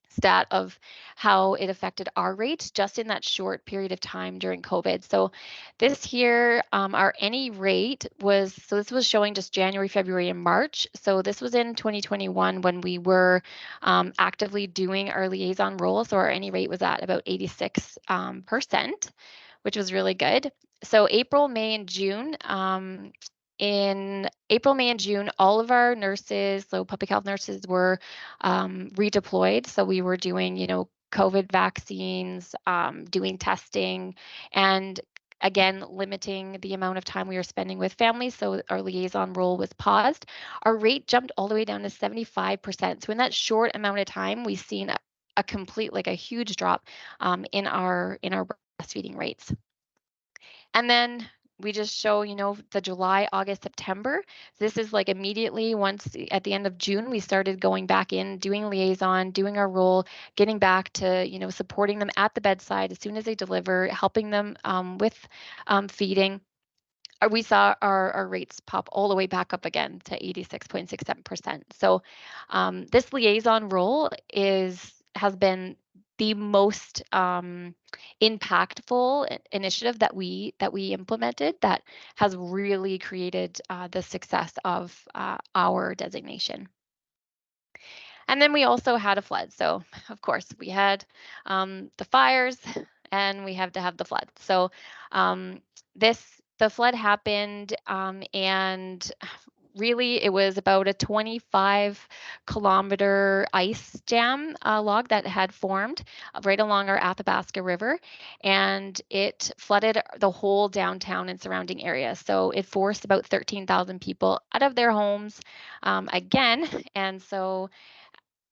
Speaker 4: stat of how it affected our rates just in that short period of time during COVID. So this here, our any rate this was showing just January, February, and March. So this was in 2021 when we were actively doing our liaison role. So our any rate was at about 86%, which was really good. So April, May, and June, in April, May, and June, all of our nurses, so public health nurses, were redeployed. So we were doing, COVID vaccines, doing testing, and again, limiting the amount of time we were spending with families. So our liaison role was paused. Our rate jumped all the way down to 75%. So in that short amount of time, we've seen a complete, like a huge drop in our breastfeeding rates. And then we just show, the July, August, September. This is like immediately once at the end of June, we started going back in, doing liaison, doing our role, getting back to, supporting them at the bedside as soon as they deliver, helping them with feeding. We saw our rates pop all the way back up again to 86.67%. So this liaison role has been the most impactful initiative that we implemented that has really created the success of our designation. And then we also had a flood. So of course we had the fires and we have to have the flood. So the flood happened and really it was about a 25-kilometer ice jam log that had formed right along our Athabasca River, and it flooded the whole downtown and surrounding area. So it forced about 13,000 people out of their homes again. And so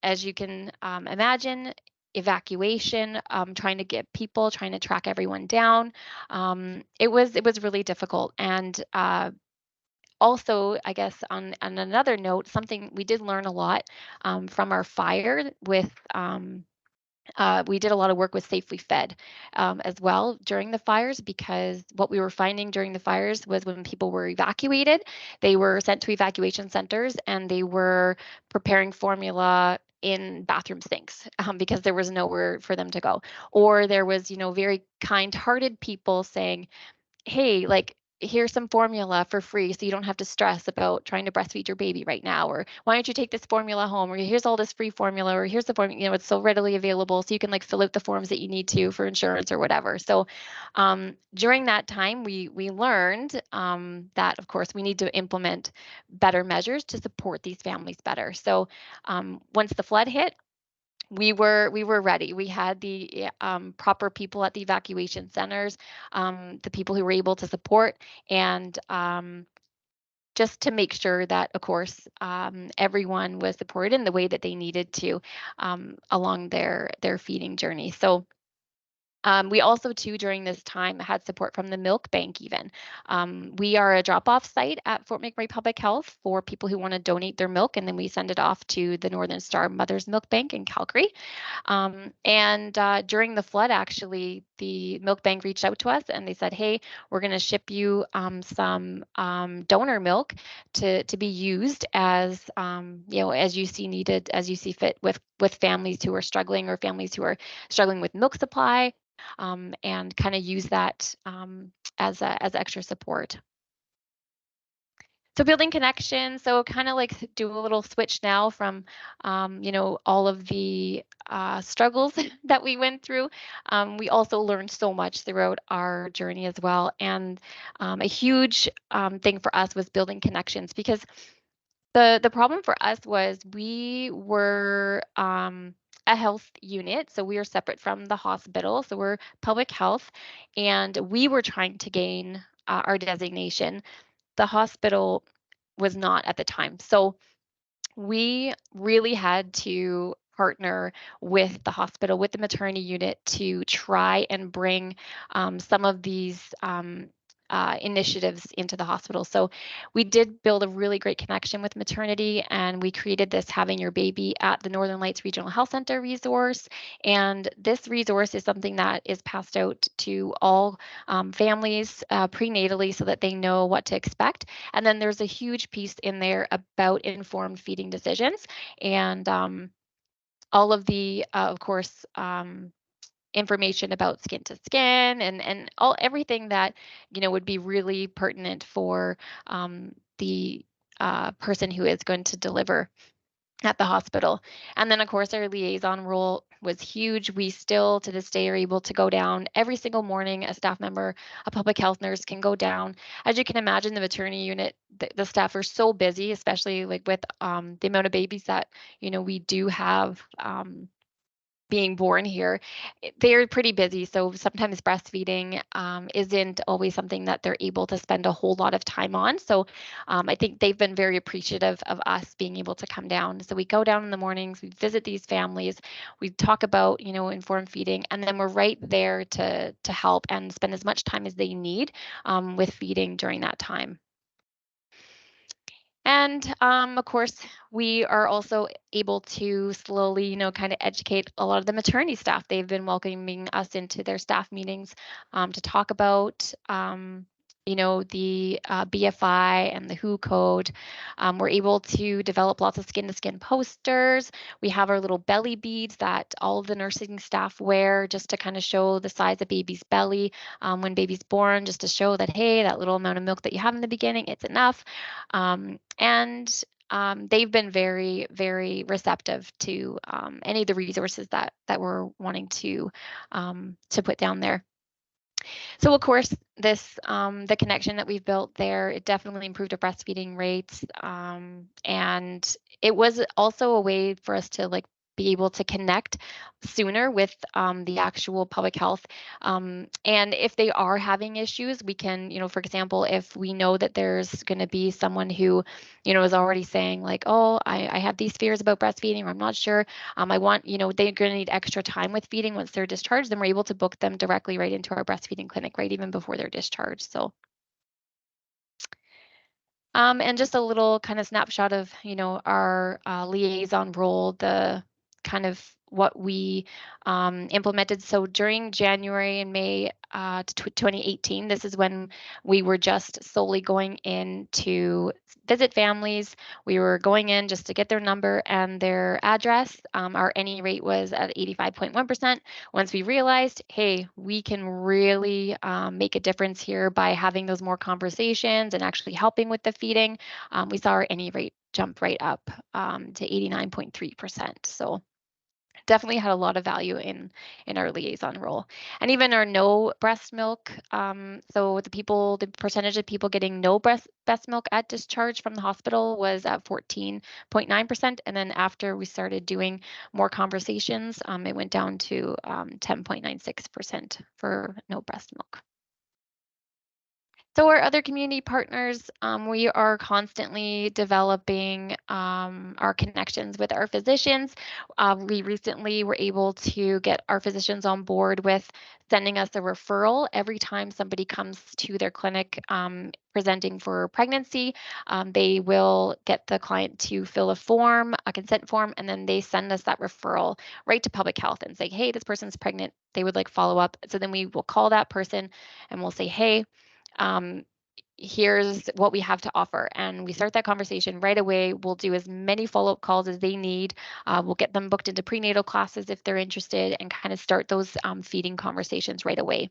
Speaker 4: as you can imagine, evacuation, trying to get people, trying to track everyone down. It was really difficult. And also, I guess on another note, something we did learn a lot from our fire with we did a lot of work with Safely Fed as well during the fires, because what we were finding during the fires was when people were evacuated, they were sent to evacuation centers and they were preparing formula in bathroom sinks because there was nowhere for them to go. Or there was, very kind-hearted people saying, hey, like, here's some formula for free so you don't have to stress about trying to breastfeed your baby right now, or why don't you take this formula home, or here's all this free formula, or here's the formula, it's so readily available so you can like fill out the forms that you need to for insurance or whatever. So during that time we learned that of course we need to implement better measures to support these families better. So once the flood hit, we were ready. We had the proper people at the evacuation centers, the people who were able to support, and just to make sure that, of course, everyone was supported in the way that they needed to along their feeding journey. So We also, too, during this time had support from the milk bank even. We are a drop-off site at Fort McMurray Public Health for people who want to donate their milk, and then we send it off to the Northern Star Mother's Milk Bank in Calgary. During the flood, actually, the milk bank reached out to us and they said, hey, we're going to ship you some donor milk to be used as, as you see needed, as you see fit with families who are struggling or families who are struggling with milk supply. And kind of use that as extra support. So building connections, so kind of like do a little switch now from, all of the struggles that we went through. We also learned so much throughout our journey as well. And a huge thing for us was building connections, because the problem for us was we were a health unit, so we are separate from the hospital, so we're public health, and we were trying to gain our designation. The hospital was not at the time, so we really had to partner with the hospital, with the maternity unit, to try and bring some of these initiatives into the hospital. So we did build a really great connection with maternity, and we created this Having Your Baby at the Northern Lights Regional Health Center resource. And this resource is something that is passed out to all families prenatally so that they know what to expect. And then there's a huge piece in there about informed feeding decisions, and all of the, of course, information about skin to skin and everything that would be really pertinent for the person who is going to deliver at the hospital. And then, of course, our liaison role was huge. We still to this day are able to go down every single morning. A staff member, a public health nurse, can go down. As you can imagine, the maternity unit, the staff are so busy, especially like with the amount of babies that we do have being born here. They're pretty busy, so sometimes breastfeeding isn't always something that they're able to spend a whole lot of time on. So I think they've been very appreciative of us being able to come down. So we go down in the mornings, we visit these families, we talk about informed feeding, and then we're right there to help and spend as much time as they need with feeding during that time. And of course, we are also able to slowly, kind of educate a lot of the maternity staff. They've been welcoming us into their staff meetings to talk about, the BFI and the WHO code. We're able to develop lots of skin-to-skin posters. We have our little belly beads that all of the nursing staff wear just to kind of show the size of baby's belly when baby's born, just to show that, hey, that little amount of milk that you have in the beginning, it's enough. They've been very, very receptive to any of the resources that we're wanting to put down there. So of course, this the connection that we've built there, it definitely improved our breastfeeding rates, and it was also a way for us to be able to connect sooner with the actual public health. And if they are having issues, we can, for example, if we know that there's going to be someone who, is already saying like, oh, I have these fears about breastfeeding, or I'm not sure, I want, they're going to need extra time with feeding once they're discharged, then we're able to book them directly right into our breastfeeding clinic, right even before they're discharged. So. And just a little kind of snapshot of, our liaison role, the kind of what we implemented. So during January and May 2018, this is when we were just solely going in to visit families. We were going in just to get their number and their address. Our NE rate was at 85.1%. Once we realized, hey, we can really make a difference here by having those more conversations and actually helping with the feeding, we saw our NE rate jump right up to 89.3%. So definitely had a lot of value in our liaison role. And even our no breast milk, so the percentage of people getting no breast milk at discharge from the hospital was at 14.9%. And then after we started doing more conversations, it went down to 10.96% for no breast milk. So our other community partners, we are constantly developing our connections with our physicians. We recently were able to get our physicians on board with sending us a referral every time somebody comes to their clinic presenting for pregnancy. They will get the client to fill a form, a consent form, and then they send us that referral right to public health and say, hey, this person's pregnant. They would like follow up. So then we will call that person and we'll say, hey, here's what we have to offer. And we start that conversation right away. We'll do as many follow-up calls as they need. We'll get them booked into prenatal classes if they're interested and kind of start those feeding conversations right away.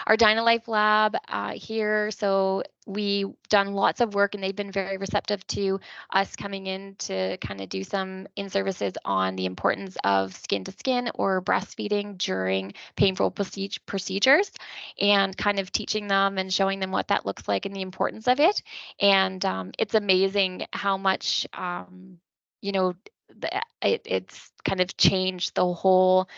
Speaker 4: Our DynaLife lab here, so we've done lots of work and they've been very receptive to us coming in to kind of do some in-services on the importance of skin-to-skin or breastfeeding during painful procedures and kind of teaching them and showing them what that looks like and the importance of it. And it's amazing how much, you know, it's kind of changed the whole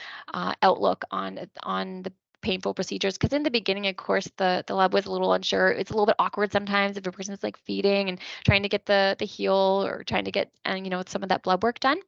Speaker 4: outlook on the painful procedures, because in the beginning, of course, the lab was a little unsure. It's a little bit awkward sometimes if a person's like feeding and trying to get the heel or trying to get some of that blood work done.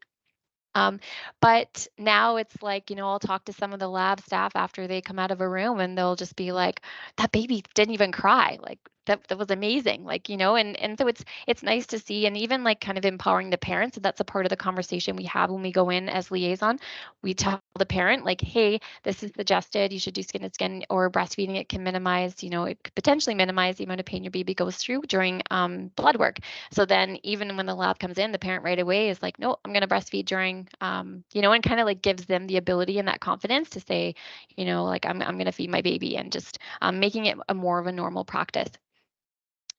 Speaker 4: But now it's like, I'll talk to some of the lab staff after they come out of a room and they'll just be like, that baby didn't even cry. Like that was amazing. Like, and so it's nice to see, and even like kind of empowering the parents. And that's a part of the conversation we have when we go in as liaison. We tell the parent like, hey, this is suggested. You should do skin to skin or breastfeeding. It can minimize, it could potentially minimize the amount of pain your baby goes through during blood work. So then even when the lab comes in, the parent right away is like, no, I'm going to breastfeed during, and kind of like gives them the ability and that confidence to say, like I'm going to feed my baby, and just making it a more of a normal practice.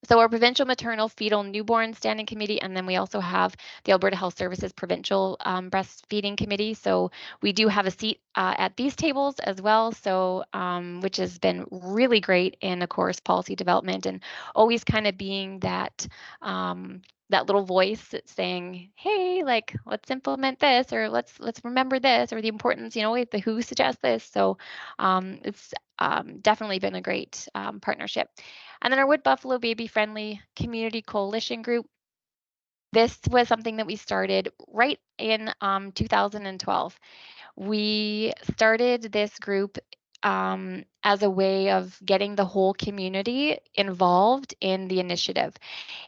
Speaker 4: So our Provincial Maternal Fetal Newborn Standing Committee, and then we also have the Alberta Health Services Provincial Breastfeeding Committee. So we do have a seat at these tables as well, so which has been really great in, of course, policy development and always kind of being that that little voice that's saying, hey, like, let's implement this, or let's remember this, or the importance, the WHO suggests this. So it's definitely been a great partnership. And then our Wood Buffalo Baby Friendly Community Coalition Group. This was something that we started right in 2012. We started this group as a way of getting the whole community involved in the initiative.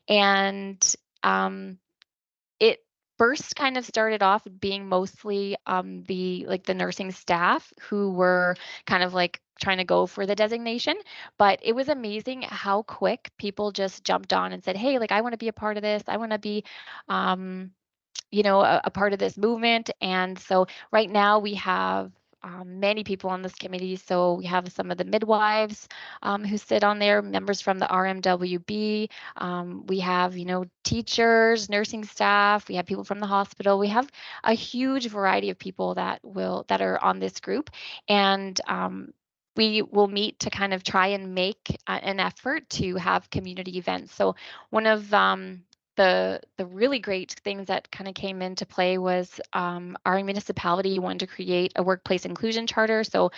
Speaker 4: And it first kind of started off being mostly the nursing staff who were kind of like trying to go for the designation, but it was amazing how quick people just jumped on and said, hey, like I want to be a part of this. I want to be a part of this movement. And so right now we have many people on this committee. So we have some of the midwives who sit on there, members from the RMWB. We have, teachers, nursing staff. We have people from the hospital. We have a huge variety of people that are on this group. And we will meet to kind of try and make an effort to have community events. So one of the really great things that kind of came into play was our municipality wanted to create a workplace inclusion charter. So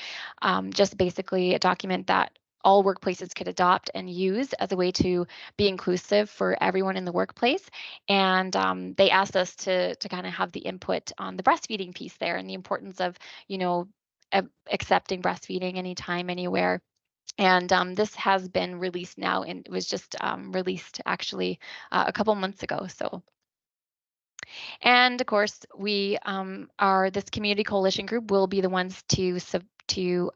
Speaker 4: just basically a document that all workplaces could adopt and use as a way to be inclusive for everyone in the workplace. And they asked us to kind of have the input on the breastfeeding piece there and the importance of, accepting breastfeeding anytime, anywhere. And this has been released now, and it was just released actually a couple months ago. So, and of course, we this community coalition group will be the ones to do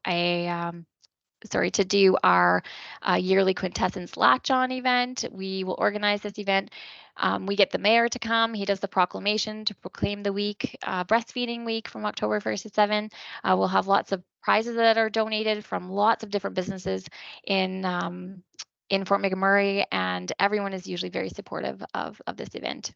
Speaker 4: our yearly quintessence latch-on event. We will organize this event. We get the mayor to come. He does the proclamation to proclaim the week, breastfeeding week from October 1st to 7th. We'll have lots of prizes that are donated from lots of different businesses in Fort McMurray, and everyone is usually very supportive of this event.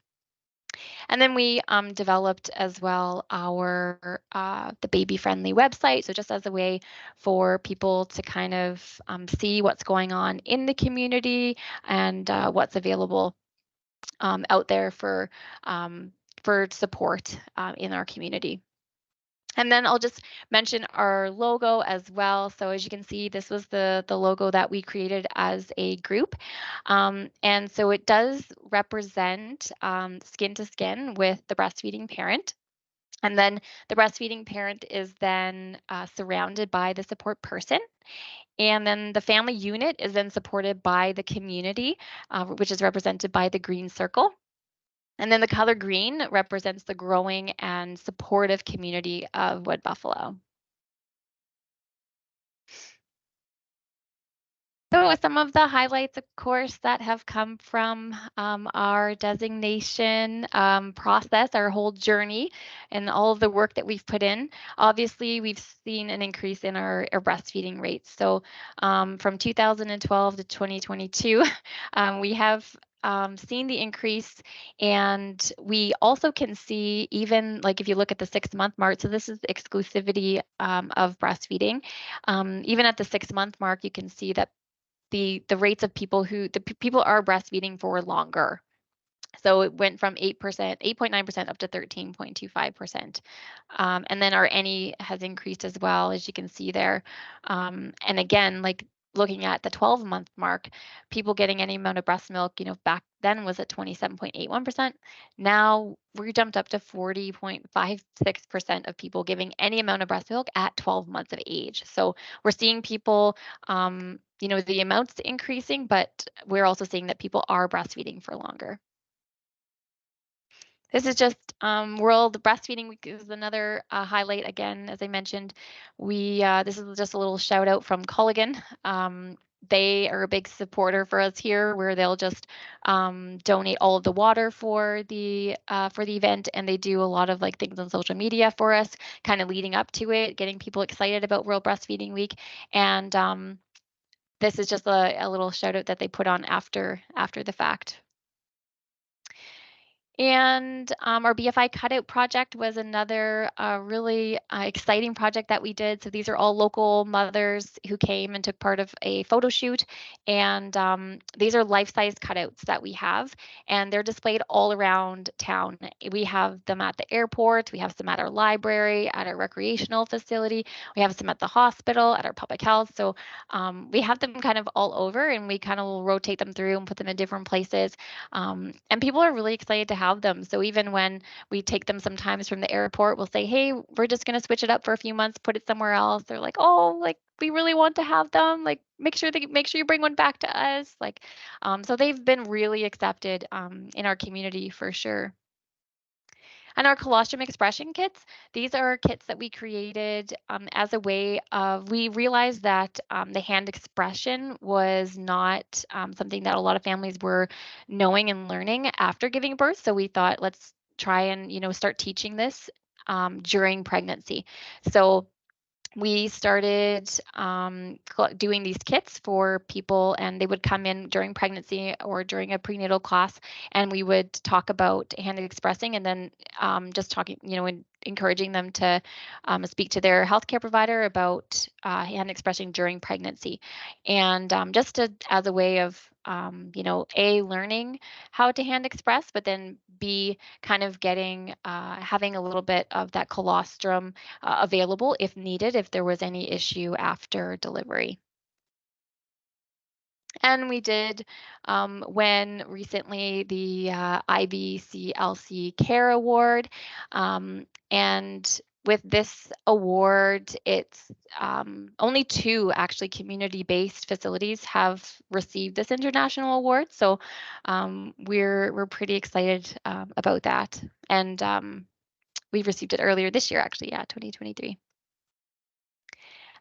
Speaker 4: And then we developed as well our the baby friendly website. So just as a way for people to kind of see what's going on in the community and what's available out there for support in our community. And then I'll just mention our logo as well. So as you can see, this was the logo that we created as a group. And so it does represent skin to skin with the breastfeeding parent. And then the breastfeeding parent is then surrounded by the support person. And then the family unit is then supported by the community, which is represented by the green circle. And then the color green represents the growing and supportive community of Wood Buffalo. So some of the highlights, of course, that have come from our designation process, our whole journey, and all of the work that we've put in. Obviously, we've seen an increase in our breastfeeding rates. So from 2012 to 2022, we have seen the increase, and we can see, even like if you look at the 6-month mark, so this is the exclusivity of breastfeeding. Even at the 6-month mark, you can see that the rates of people people are breastfeeding for longer. So it went from 8.9% up to 13.25%. And then our NE has increased as well, as you can see there. And again, like looking at the 12-month mark, people getting any amount of breast milk, back then was at 27.81%. Now we jumped up to 40.56% of people giving any amount of breast milk at 12 months of age. So we're seeing people, the amounts increasing, but we're also seeing that people are breastfeeding for longer. This is just World Breastfeeding Week is another highlight. Again, as I mentioned, this is just a little shout out from Culligan. They are a big supporter for us here, where they'll just donate all of the water for the event, and they do a lot of like things on social media for us, kind of leading up to it, getting people excited about World Breastfeeding Week. And this is just a little shout out that they put on after the fact. And our BFI cutout project was another really exciting project that we did. So these are all local mothers who came and took part of a photo shoot. And these are life-size cutouts that we have, and they're displayed all around town. We have them at the airport. We have some at our library, at our recreational facility. We have some at the hospital, at our public health. So we have them kind of all over, and we kind of will rotate them through and put them in different places. And people are really excited to have them. So even when we take them sometimes from the airport, we'll say, hey, we're just going to switch it up for a few months, put it somewhere else. They're like, oh, like we really want to have them. Like make sure you bring one back to us. Like, so they've been really accepted in our community for sure. And our colostrum expression kits, these are kits that we created as a way of, we realized that the hand expression was not something that a lot of families were knowing and learning after giving birth. So we thought, let's try and, start teaching this during pregnancy. So we started doing these kits for people, and they would come in during pregnancy or during a prenatal class, and we would talk about hand expressing, and then just talking, and encouraging them to speak to their healthcare provider about hand expressing during pregnancy, and just as a way of A, learning how to hand express, but then B, kind of getting having a little bit of that colostrum available if needed, if there was any issue after delivery. And we did win recently the IBCLC Care Award. And with this award, it's only 2 actually community-based facilities have received this international award. So we're pretty excited about that. And we received it earlier this year, actually, 2023.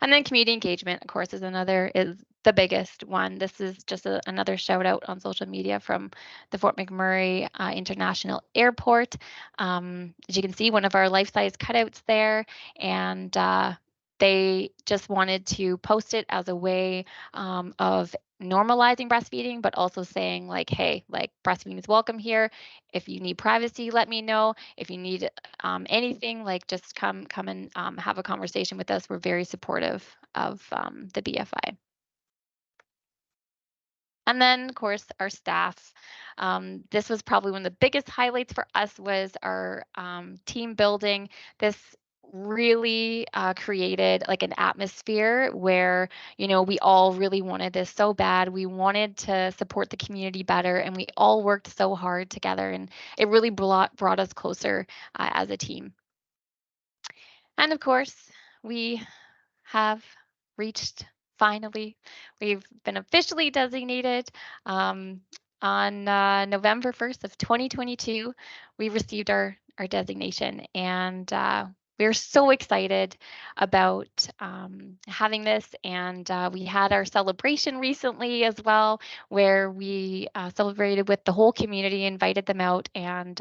Speaker 4: And then community engagement, of course, is the biggest one. This is just another shout out on social media from the Fort McMurray International Airport. As you can see, one of our life-size cutouts there, and they just wanted to post it as a way of normalizing breastfeeding, but also saying like, hey, like breastfeeding is welcome here. If you need privacy, let me know. If you need anything, like just come and have a conversation with us. We're very supportive of the BFI. And then, of course, our staff. This was probably one of the biggest highlights for us, was our team building. This really created like an atmosphere where, you know, we all really wanted this so bad. We wanted to support the community better, and we all worked so hard together, and it really brought us closer as a team. And of course, we have reached, finally, we've been officially designated on November 1st of 2022. We received our designation, and we're so excited about having this. And we had our celebration recently as well, where we celebrated with the whole community, invited them out, and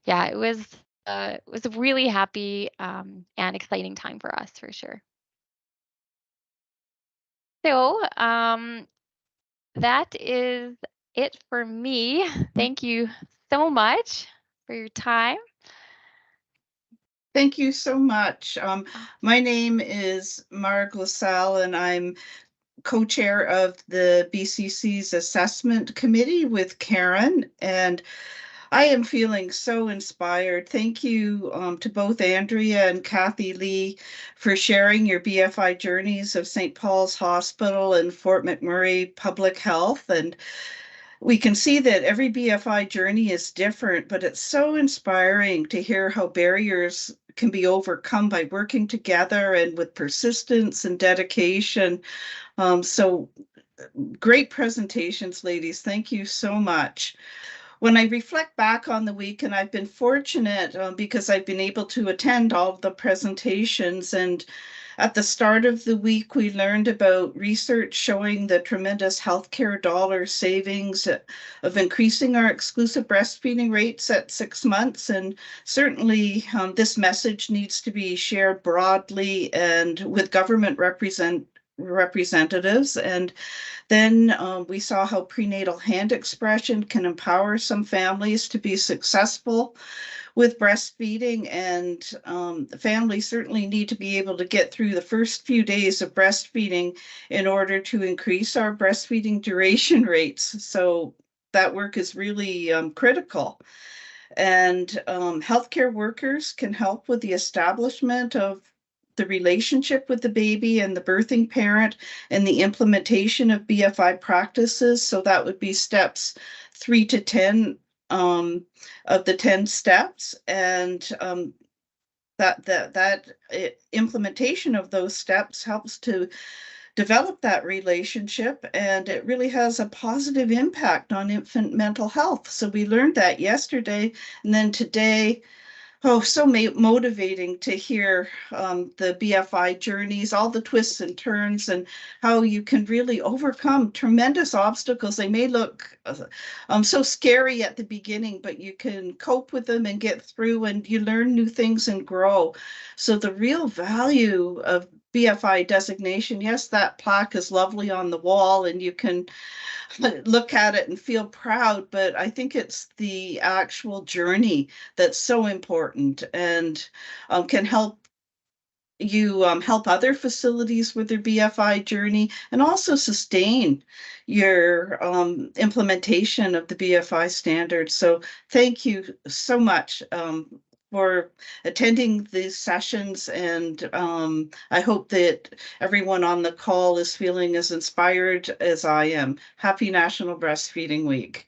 Speaker 4: yeah, it was a really happy and exciting time for us, for sure. So that is it for me. Thank you so much for your time.
Speaker 5: Thank you so much. My name is Marg LaSalle, and I'm co-chair of the BCC's assessment committee with Karen, and I am feeling so inspired. Thank you to both Andrea and KathiLee for sharing your BFI journeys of St. Paul's Hospital and Fort McMurray Public Health. And we can see that every BFI journey is different, but it's so inspiring to hear how barriers can be overcome by working together and with persistence and dedication. So great presentations, ladies. Thank you so much. When I reflect back on the week, and I've been fortunate because I've been able to attend all of the presentations, and at the start of the week, we learned about research showing the tremendous healthcare dollar savings of increasing our exclusive breastfeeding rates at 6 months. And certainly this message needs to be shared broadly and with government representatives. And then we saw how prenatal hand expression can empower some families to be successful with breastfeeding, and the families certainly need to be able to get through the first few days of breastfeeding in order to increase our breastfeeding duration rates. So that work is really critical. And healthcare workers can help with the establishment of the relationship with the baby and the birthing parent and the implementation of BFI practices. So that would be steps 3 to 10 of the 10 steps. And that implementation of those steps helps to develop that relationship, and it really has a positive impact on infant mental health. So we learned that yesterday, and then today, so motivating to hear the BFI journeys, all the twists and turns, and how you can really overcome tremendous obstacles. They may look so scary at the beginning, but you can cope with them and get through, and you learn new things and grow. So the real value of BFI designation, yes, that plaque is lovely on the wall and you can look at it and feel proud, but I think it's the actual journey that's so important, and can help you help other facilities with their BFI journey, and also sustain your implementation of the BFI standards. So thank you so much for attending these sessions, and I hope that everyone on the call is feeling as inspired as I am. Happy National Breastfeeding Week.